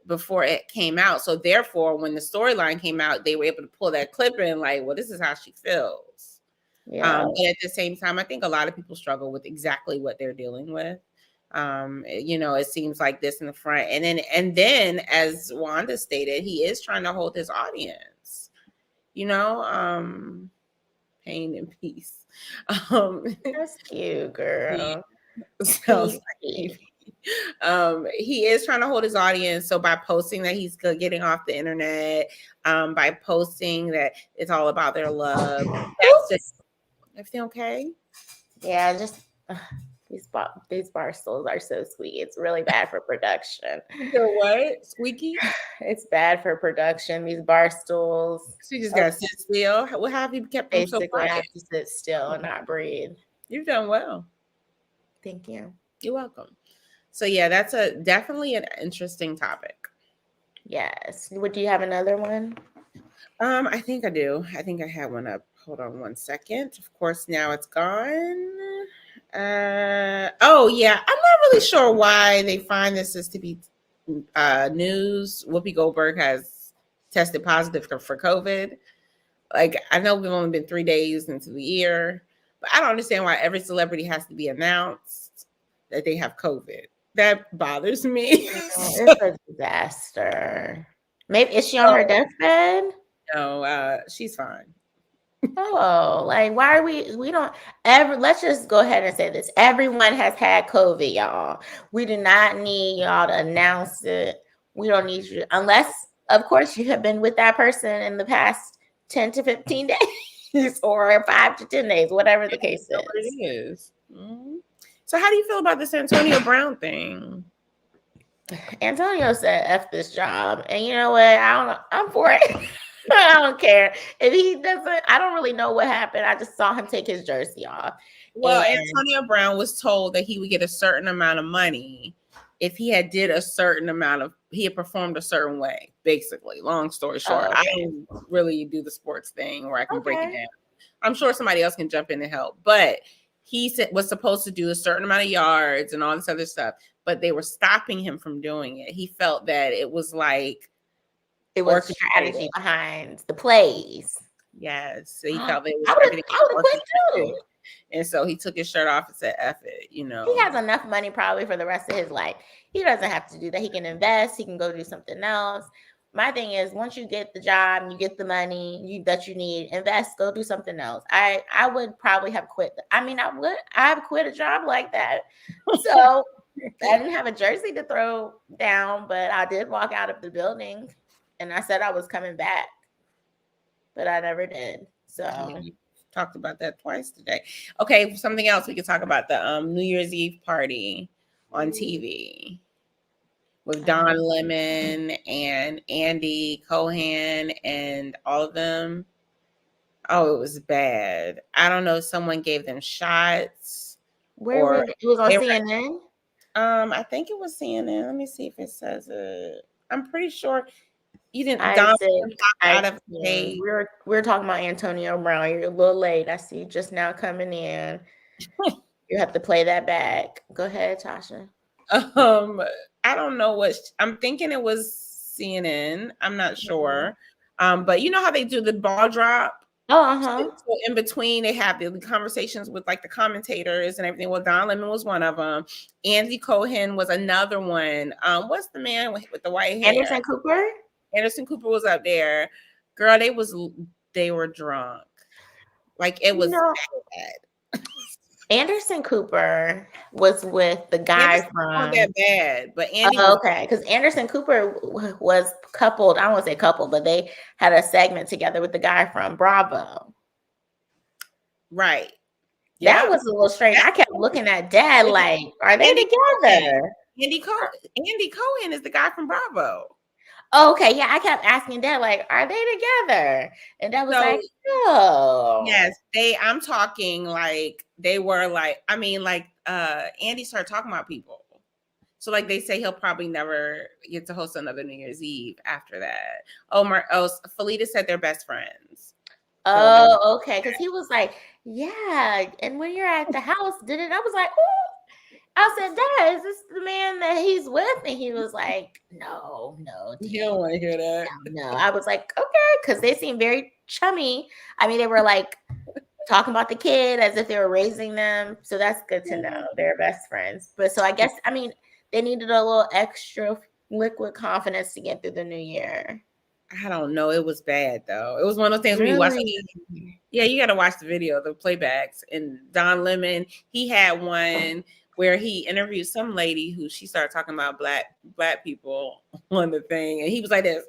it came out. So therefore, when the storyline came out, they were able to pull that clip in like, well, this is how she feels. Yeah. But at the same time, I think a lot of people struggle with exactly what they're dealing with. It seems like this in the front. And then as Wanda stated, he is trying to hold his audience, pain and peace. That's cute, girl. He is trying to hold his audience. So by posting that he's getting off the internet, by posting that it's all about their love, that's just everything okay? Yeah, just these bar stools are so sweet. It's really bad for production. They're what? Squeaky? It's bad for production. These bar stools. She just got to sit still. What have you kept them so Basically, quiet? I have to sit still and not breathe. You've done well. Thank you. You're welcome. So yeah, that's definitely an interesting topic. Yes. Do you have another one? I think I do. I think I had one up. Hold on one second. Of course, now it's gone. Oh yeah, I'm not really sure why they find this is to be news. Whoopi Goldberg has tested positive for COVID. Like, I know we've only been 3 days into the year, but I don't understand why every celebrity has to be announced that they have COVID. That bothers me. It's a disaster. Maybe is she on her deathbed? No, she's fine. Oh, like why are we don't ever, let's just go ahead and say this. Everyone has had COVID, y'all. We do not need y'all to announce it. We don't need you unless, of course, you have been with that person in the past 10 to 15 days or 5 to 10 days, whatever the case is. It is. Mm-hmm. So how do you feel about this Antonio Brown thing? Antonio said F this job. And you know what? I don't know. I'm for it. I don't care. If he doesn't, I don't really know what happened. I just saw him take his jersey off. Well, Antonio Brown was told that he would get a certain amount of money if he had he had performed a certain way, basically. Long story short. I don't really do the sports thing where I can break it down. I'm sure somebody else can jump in and help. But he was supposed to do a certain amount of yards and all this other stuff, but they were stopping him from doing it. He felt that it was like it was strategy behind the plays. Yes. So he felt that it was I would have quit too. And so he took his shirt off and said, F it, He has enough money probably for the rest of his life. He doesn't have to do that. He can invest. He can go do something else. My thing is, once you get the job, you get the money that you need, invest, go do something else. I would probably have quit. I've quit a job like that. So I didn't have a jersey to throw down, but I did walk out of the building and I said I was coming back, but I never did. So talked about that twice today. Okay, something else we could talk about, the New Year's Eve party on TV with Don Lemon and Andy Cohen and all of them. Oh, it was bad. I don't know if someone gave them shots. Where it was on CNN? I think it was CNN. Let me see if it says it. I'm pretty sure you didn't. Out of we're talking about Antonio Brown. You're a little late. I see you just now coming in. You have to play that back. Go ahead, Tasha. I don't know what I'm thinking. It was CNN. I'm not sure. But you know how they do the ball drop? So in between, they have the conversations with like the commentators and everything. Well, Don Lemon was one of them. Andy Cohen was another one. What's the man with the white hair? Anderson Cooper was up there. Girl, they were drunk. Like it was bad. Anderson Cooper was with the guy from not that bad, but Andy because Anderson Cooper was coupled. I don't want to say coupled, but they had a segment together with the guy from Bravo. Right. That Yeah. was a little strange. I kept looking at Dad like, are they Andy together? Cohen. Andy Cohen is the guy from Bravo. Oh, okay, yeah, I kept asking Dad, like, are they together? And Dad was So like, no. yes, I'm talking like they were like, I mean, like Andy started talking about people. So like they say he'll probably never get to host another New Year's Eve after that. Felita said they're best friends. Oh, okay. Because he was like, yeah. And when you're at the house, I was like, oh, I said, Dad, is this the man that he's with? And he was like, no, You don't want to hear that. No. I was like, okay, because they seem very chummy. I mean, they were like talking about the kid as if they were raising them. So that's good to know. They're best friends. But so I guess, I mean, they needed a little extra liquid confidence to get through the new year. I don't know. It was bad though. It was one of those things really? when you watch. Yeah, you got to watch the video, the playbacks. And Don Lemon, he had one where he interviewed some lady who she started talking about black people on the thing, and he was like this.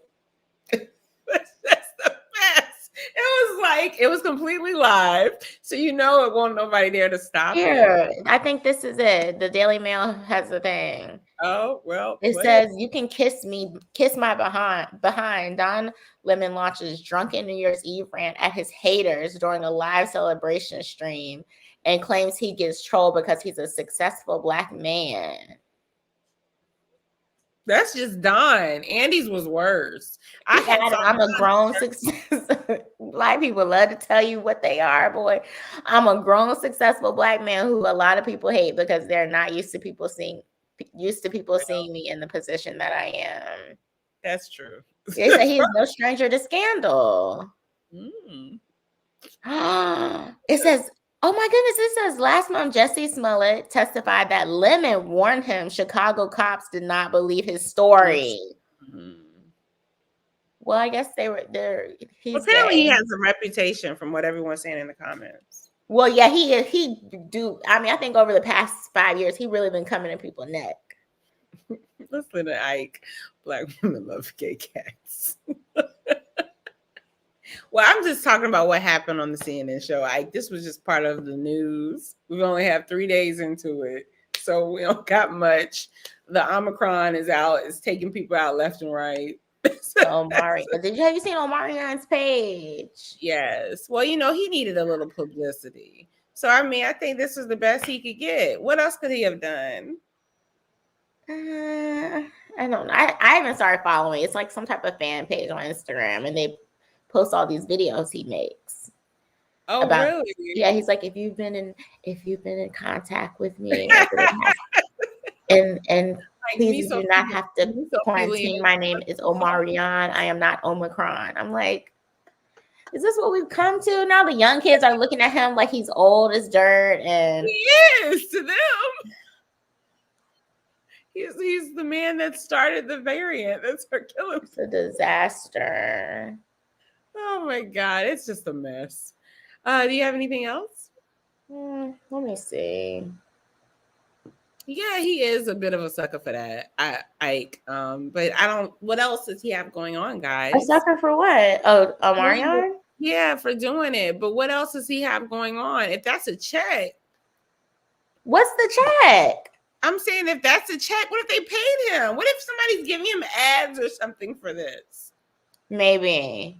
That's the best. It was completely live, so it won't nobody there to stop it. I think this is it. The Daily Mail has a thing. Oh, well. It says, you can kiss my behind. Don Lemon launches drunken New Year's Eve rant at his haters during a live celebration stream and claims he gets trolled because he's a successful Black man. That's just Don. Andy's was worse. I'm a grown success. Black people love to tell you what they are, boy. I'm a grown, successful Black man who a lot of people hate because they're not used to people seeing me in the position that I am. That's true. They say he's no stranger to scandal. Mm. It says, oh my goodness, it says last month Jesse Smollett testified that Lemon warned him Chicago cops did not believe his story. Mm-hmm. Well, I guess they were there. Apparently he has a reputation from what everyone's saying in the comments. Well, yeah, he do. I mean, I think over the past 5 years, he really been coming in people's neck. Listen to Ike. Black women love gay cats. Well, I'm just talking about what happened on the CNN show. Ike, this was just part of the news. We only have 3 days into it, so we don't got much. The Omicron is out. It's taking people out left and right. Omari. Have you seen Omarion's page? Yes. Well, he needed a little publicity. So, I mean, I think this is the best he could get. What else could he have done? I don't know. I haven't started following. It's like some type of fan page on Instagram, and they post all these videos he makes. Oh, really? Yeah, he's like, if you've been in contact with me, and please do not have to quarantine. My name is Omarion. I am not Omicron. I'm like, is this what we've come to? Now the young kids are looking at him like he's old as dirt. And he is to them. He's the man that started the variant. That's our killer. It's a disaster. Oh my God. It's just a mess. Do you have anything else? Let me see. Yeah, he is a bit of a sucker for that, Ike. But I don't. What else does he have going on, guys? A sucker for what? Oh, Omarion? Yeah, for doing it. But what else does he have going on? If that's a check, what's the check? I'm saying if that's a check, what if they paid him? What if somebody's giving him ads or something for this? Maybe.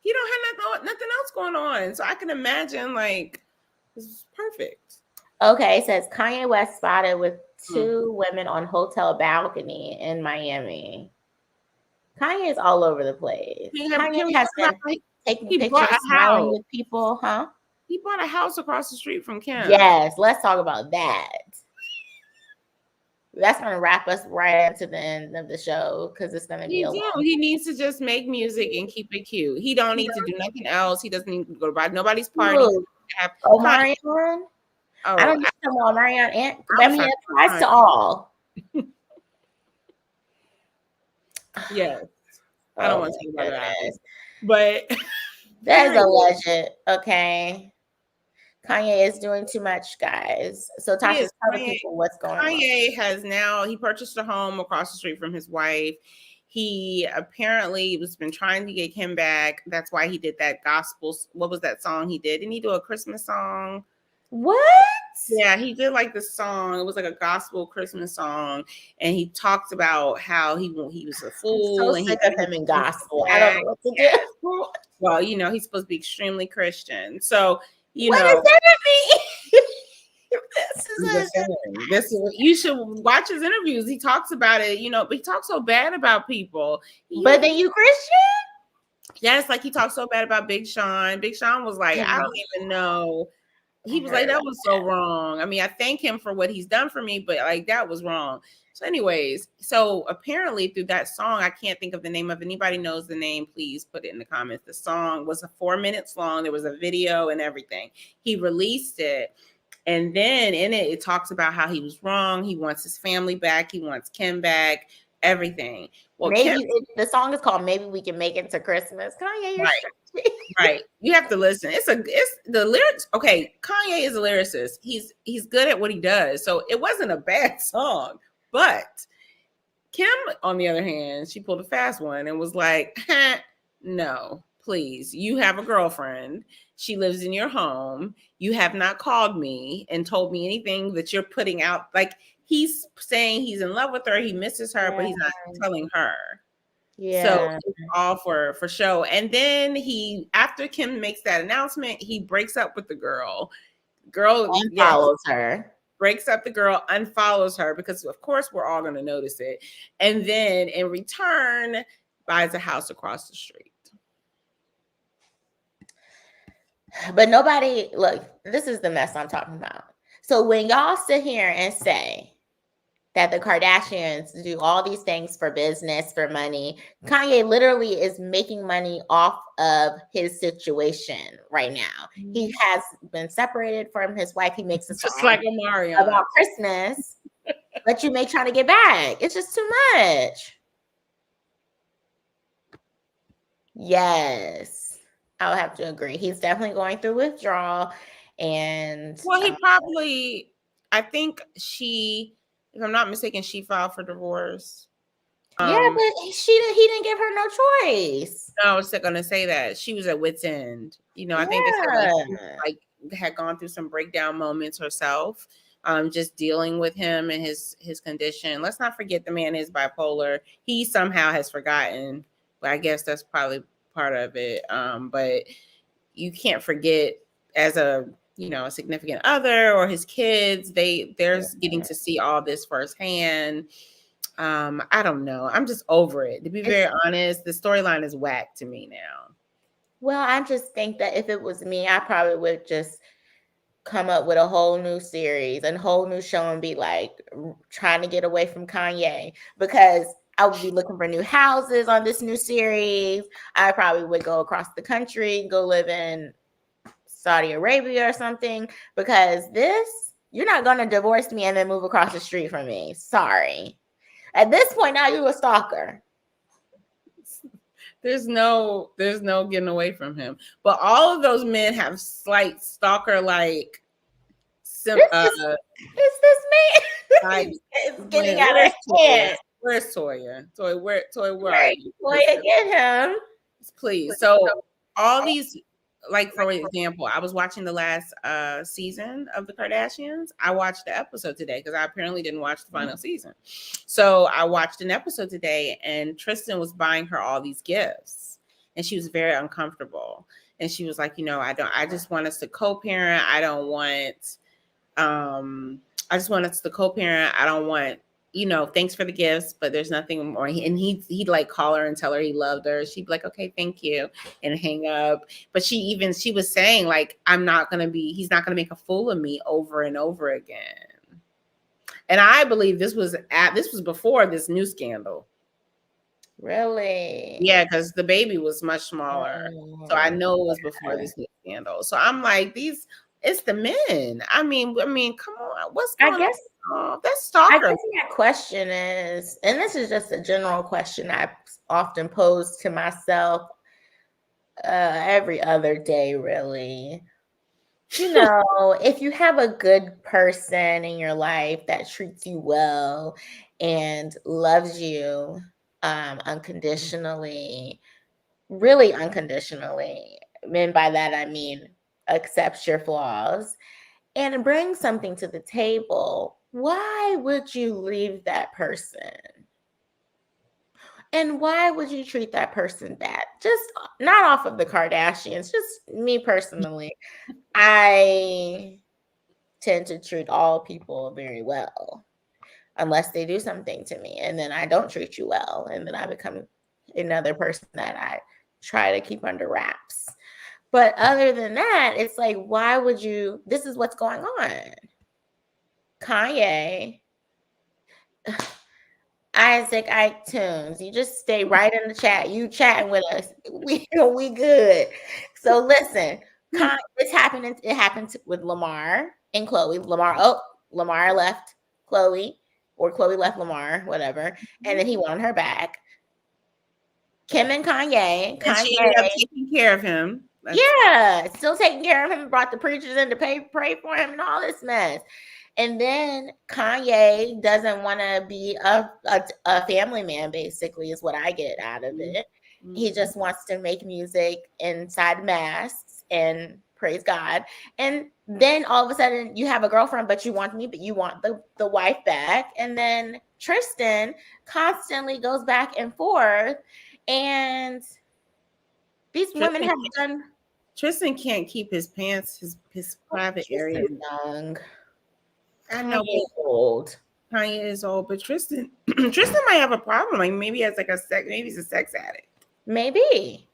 He don't have nothing else going on. So I can imagine this is perfect. Okay, it says Kanye West spotted with 2 women on hotel balcony in Miami. Kanye is all over the place. Kanye has been taking pictures, smiling with people, huh? He bought a house across the street from Kim. Yes, let's talk about that. That's going to wrap us right into the end of the show because it's going to be He needs to just make music and keep it cute. He don't need to do nothing else. He doesn't need to go to nobody's party. Omarion? I don't know Omarion. It applies to all. Yes. I don't want to talk about that. But there's a legend. Okay. Kanye is doing too much, guys. So Tasha, tell the people what's going on. Kanye has now, he purchased a home across the street from his wife. He apparently was been trying to get Kim back. That's why he did that gospel. What was that song he did? Didn't he do a Christmas song? What? Yeah, he did like the song. It was like a gospel Christmas song, and he talked about how he was a fool. I'm so and sick he of him in gospel. I don't know what to do. Well, he's supposed to be extremely Christian. So, What does that mean? You should watch his interviews. He talks about it, but he talks so bad about people. But then you Christian? Yes, like he talks so bad about Big Sean. Big Sean was like, I don't even know. He was like, that was so wrong. I mean, I thank him for what he's done for me, but like that was wrong. So anyways, so apparently through that song, I can't think of the name of anybody knows the name, please put it in the comments. The song was 4 minutes long. There was a video and everything. He released it. And then in it, it talks about how he was wrong. He wants his family back. He wants Kim back, everything. Well, maybe the song is called "Maybe We Can Make It to Christmas." Kanye, you're right. You have to listen. It's the lyrics. Okay, Kanye is a lyricist. He's good at what he does. So it wasn't a bad song. But Kim, on the other hand, she pulled a fast one and was like, no, please. You have a girlfriend. She lives in your home. You have not called me and told me anything that you're putting out. Like he's saying he's in love with her. He misses her, but he's not telling her. Yeah. So it's all for show. And then after Kim makes that announcement, he breaks up with the girl. Unfollows her. Breaks up the girl, unfollows her because of course we're all going to notice it. And then in return, buys a house across the street. But nobody, look, this is the mess I'm talking about. So when y'all sit here and say that the Kardashians do all these things for business, for money, Kanye literally is making money off of his situation right now. He has been separated from his wife. He makes a song just like Omarion about Christmas, but you may try to get back. It's just too much. Yes, I would have to agree. He's definitely going through withdrawal. And well, he probably, I think if I'm not mistaken, she filed for divorce. Yeah, but he didn't give her no choice. No, I was going to say that she was at wit's end. I think they said like had gone through some breakdown moments herself, just dealing with him and his condition. Let's not forget the man is bipolar. He somehow has forgotten, but I guess that's probably part of it. But you can't forget as a significant other or his kids, they're getting to see all this firsthand. I don't know. I'm just over it. To be very honest, the storyline is whack to me now. Well, I just think that if it was me, I probably would just come up with a whole new series and whole new show and be like trying to get away from Kanye, because I would be looking for new houses on this new series. I probably would go across the country, go live in Saudi Arabia or something, because you're not going to divorce me and then move across the street from me. Sorry. At this point, now you're a stalker. There's no getting away from him. But all of those men have slight stalker-like. It's this man. Like, it's getting out of hand. Where's Toya? Toya, where are you? Toya, get him. Please. So all these, like for example, I was watching the last season of the Kardashians. I watched the episode today because I apparently didn't watch the final season. So I watched an episode today, and Tristan was buying her all these gifts, and she was very uncomfortable. And she was like, I just want us to co-parent. I just want us to co-parent. I don't want, thanks for the gifts, but there's nothing more. And he'd like call her and tell her he loved her. She'd be like, okay, thank you, and hang up. But she was saying like, he's not going to make a fool of me over and over again. And I believe this was before this new scandal. Really? Yeah, because the baby was much smaller. So I know it was before this new scandal. So I'm like, it's the men. I mean, come on. What's going on? That's stalker. I guess my question is, and this is just a general question I often pose to myself every other day, really. If you have a good person in your life that treats you well and loves you, unconditionally, really unconditionally. And by that, I mean accepts your flaws and brings something to the table, why would you leave that person? And why would you treat that person bad? Just not off of the Kardashians, just me personally. I tend to treat all people very well unless they do something to me. And then I don't treat you well. And then I become another person that I try to keep under wraps. But other than that, it's like, why would you? This is what's going on. Kanye, Isaac iTunes, you just stay right in the chat. You chatting with us. We good. So listen, this happened. It happened with Lamar and Chloe. Lamar left Chloe, or Chloe left Lamar, whatever, and then he wanted her back. Kim and Kanye. And she ended up taking care of him. Yeah, still taking care of him. Brought the preachers in to pray for him and all this mess. And then Kanye doesn't want to be a family man, basically, is what I get out of it. Mm-hmm. He just wants to make music inside masks and praise God. And then all of a sudden you have a girlfriend, but you want the wife back. And then Tristan constantly goes back and forth. And these women have done. Tristan can't keep his pants, his private area. Young. I know. Kanye is old, but Tristan might have a problem. Like maybe he's a sex addict. Maybe.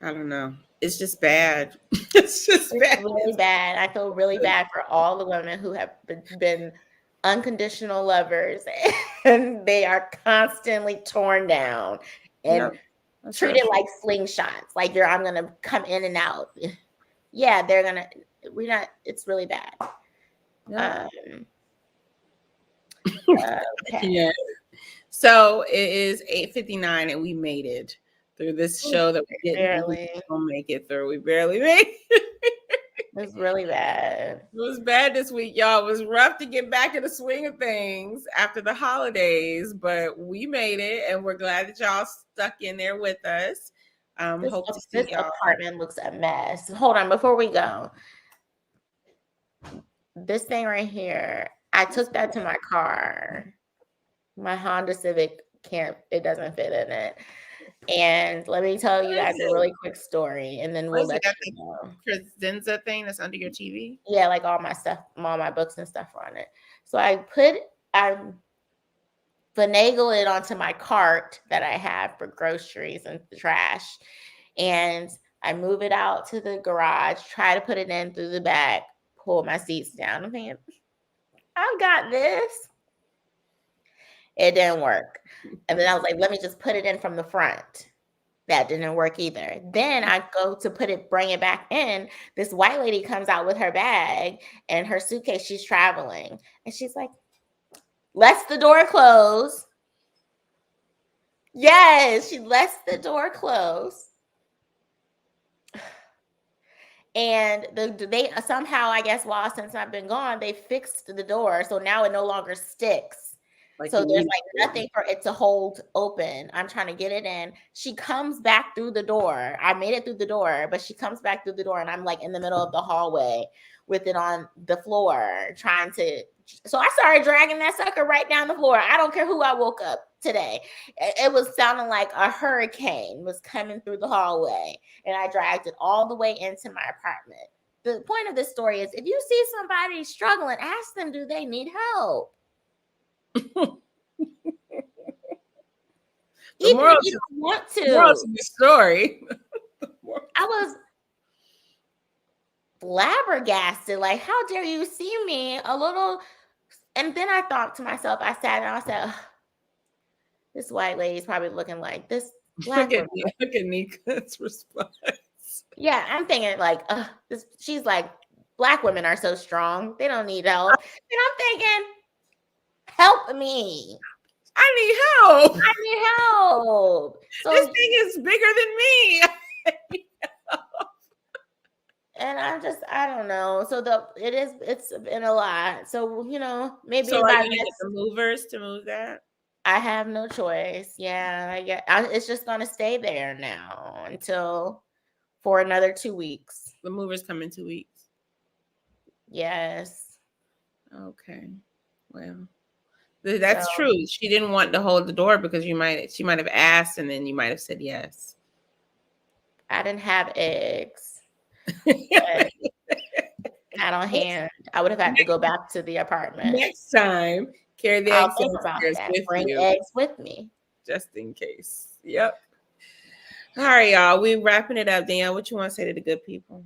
I don't know. It's just bad. It's bad. Really bad. I feel really bad for all the women who have been unconditional lovers and they are constantly torn down and treated like slingshots. Like I'm gonna come in and out. Yeah, it's really bad. Yeah. Okay. Yeah. So it is 8:59 and we made it through this show that we didn't make it through. We barely made it. It's really bad. It was bad this week, y'all. It was rough to get back in the swing of things after the holidays, but we made it and we're glad that y'all stuck in there with us. Hope to see this y'all. Apartment looks a mess. Hold on, before we go. This thing right here, I took that to my car. My Honda Civic it doesn't fit in it. And let me tell you guys a really quick story, and then we'll let you know. Credenza thing that's under your TV? Yeah, like all my stuff, all my books and stuff are on it. So I finagle it onto my cart that I have for groceries and trash. And I move it out to the garage, try to put it in through the back, pull my seats down. I'm thinking, I've got this. It didn't work. And then I was like, let me just put it in from the front. That didn't work either. Then I go to bring it back in. This white lady comes out with her bag and her suitcase. She's traveling. And she's like, lets the door close. Yes, she lets the door close. And they somehow, I guess, since I've been gone, they fixed the door. So now it no longer sticks. So there's nothing for it to hold open. I'm trying to get it in. She comes back through the door. I made it through the door, but she comes back through the door and I'm like in the middle of the hallway with it on the floor trying to. So I started dragging that sucker right down the floor. I don't care who I woke up today. It was sounding like a hurricane was coming through the hallway and I dragged it all the way into my apartment. The point of this story is if you see somebody struggling, ask them, do they need help? Even if you don't want to. Moral to the story. I was flabbergasted. Like, how dare you see me a little? And then I thought to myself, I sat and I said, this white lady's probably looking like this black woman. Look at Nika's response. Yeah, I'm thinking like, she's like, black women are so strong. They don't need help. And I'm thinking, help me. I need help. So this thing is bigger than me. And I don't know. So it's been a lot. So, maybe So are by you gonna get next, the movers to move that? I have no choice. Yeah, it's just gonna stay there now for another 2 weeks. The movers come in 2 weeks. Yes. Okay. Well, So that's true. She didn't want to hold the door because she might have asked and then you might have said yes. I didn't have eggs, but not on hand. I would have had to go back to the apartment. Next time, carry the I'll eggs think about downstairs that. with Bring you, eggs with me. just in case. Yep. All right, y'all. We wrapping it up. Danielle, what you want to say to the good people?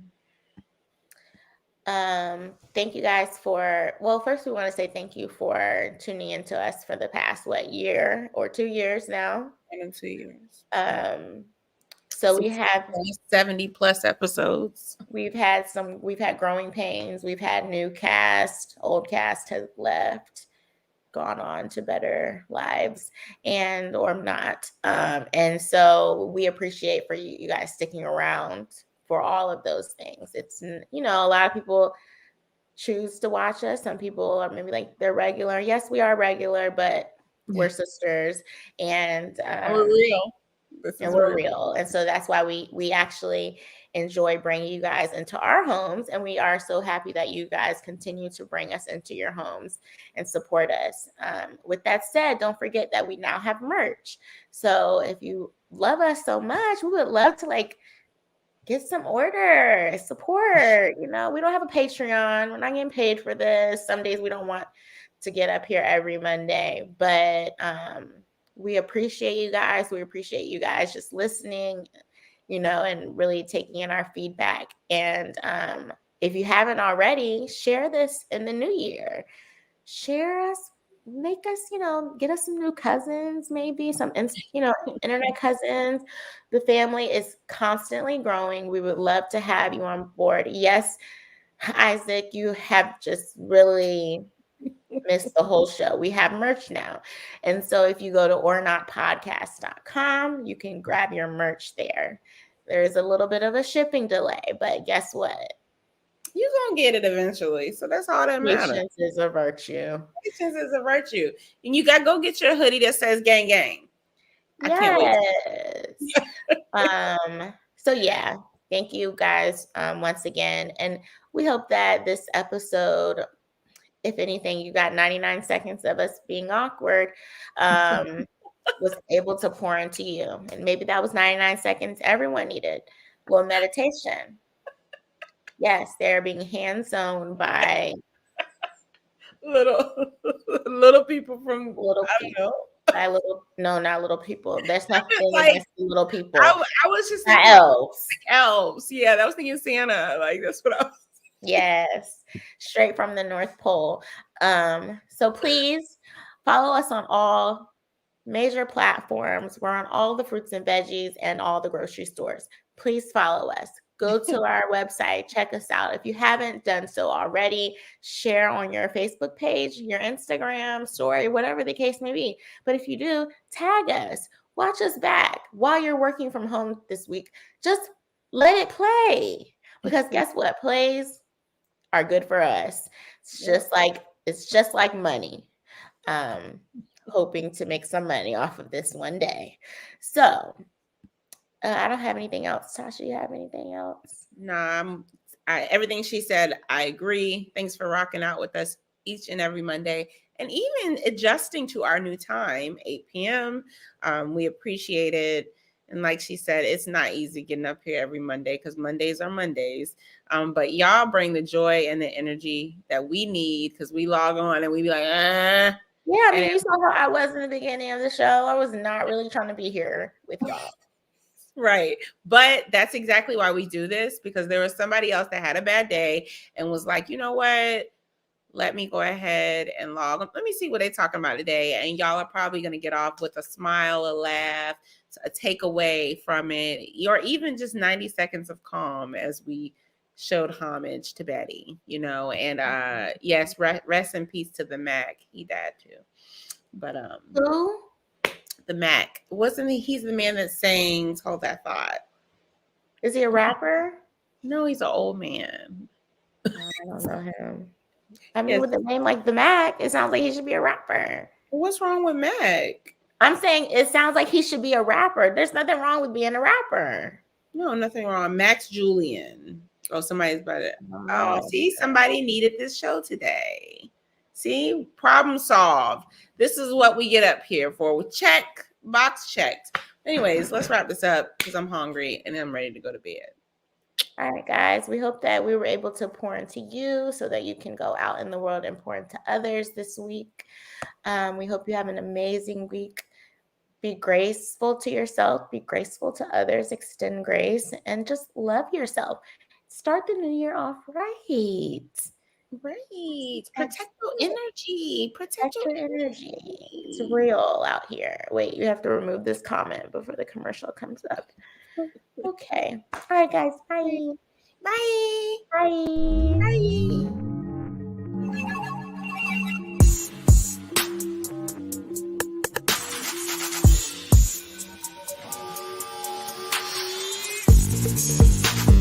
Thank you guys first we want to say thank you for tuning into us for the past year or 2 years now. 1 and 2 years. So we have 70 plus episodes. we've had growing pains, we've had new cast, old cast has left, gone on to better lives and or not. And so we appreciate for you guys sticking around for all of those things. It's a lot of people choose to watch us. Some people are maybe like they're regular. Yes, we are regular, but we're sisters and we're real. we're real. And so that's why we actually enjoy bringing you guys into our homes. And we are so happy that you guys continue to bring us into your homes and support us. With that said, don't forget that we now have merch. So if you love us so much, we would love to get some order support. We don't have a Patreon. We're not getting paid for this. Some days we don't want to get up here every Monday, but we appreciate you guys. We appreciate you guys just listening, and really taking in our feedback. And if you haven't already, share this in the new year. Share us, make us, get us some new cousins, maybe some, internet cousins. The family is constantly growing. We would love to have you on board. Yes, Isaac, you have just really missed the whole show. We have merch now. And so if you go to ornotpodcast.com, you can grab your merch there. There's a little bit of a shipping delay, but guess what? You're going to get it eventually. So that's all that matters. Patience is a virtue. Patience is a virtue. And you got to go get your hoodie that says gang gang. I can't wait. So yeah, thank you guys once again. And we hope that this episode, if anything, you got 99 seconds of us being awkward, was able to pour into you. And maybe that was 99 seconds everyone needed. Well, meditation. Yes, they're being hand-sewn by little people from little I people. don't know. No, not little people. There's nothing against little people. I was just thinking elves. Elves. Yeah, I was thinking Santa. That's what I was. Yes, straight from the North Pole. So please follow us on all major platforms. We're on all the fruits and veggies and all the grocery stores. Please follow us. Go to our website, check us out. If you haven't done so already, share on your Facebook page, your Instagram story, whatever the case may be. But if you do, tag us, watch us back while you're working from home this week. Just let it play, because guess what? Plays are good for us. It's just like money. Hoping to make some money off of this one day. So I don't have anything else. Tasha, you have anything else? Nah, everything she said, I agree. Thanks for rocking out with us each and every Monday and even adjusting to our new time, 8 p.m. We appreciate it. And like she said, it's not easy getting up here every Monday because Mondays are Mondays. But y'all bring the joy and the energy that we need because we log on and we be like, Yeah, I mean, you saw how I was in the beginning of the show. I was not really trying to be here with y'all. Right. But that's exactly why we do this, because there was somebody else that had a bad day and was like, you know what? Let me go ahead and log on. Let me see what they're talking about today. And y'all are probably going to get off with a smile, a laugh, a takeaway from it, or even just 90 seconds of calm as we showed homage to Betty, and yes, rest in peace to the Mac. He died too. But who? The Mac. Wasn't he? He's the man that sings Hold That Thought. Is he a rapper? No, he's an old man. I don't know him. I mean, Yes. with a name like the Mac, it sounds like he should be a rapper. What's wrong with Mac? I'm saying it sounds like he should be a rapper. There's nothing wrong with being a rapper. No, nothing wrong. Max Julian. Oh, somebody's better. Oh, Oh, see, somebody needed this show today. See, problem solved. This is what we get up here for. We check, box checked. Anyways, let's wrap this up because I'm hungry and I'm ready to go to bed. All right, guys. We hope that we were able to pour into you so that you can go out in the world and pour into others this week. We hope you have an amazing week. Be graceful to yourself, be graceful to others, extend grace, and just love yourself. Start the new year off right. Right. Protect your energy. Protect your energy. It's real out here. Wait, you have to remove this comment before the commercial comes up. Okay. All right, guys. Bye. Bye. Bye. Bye.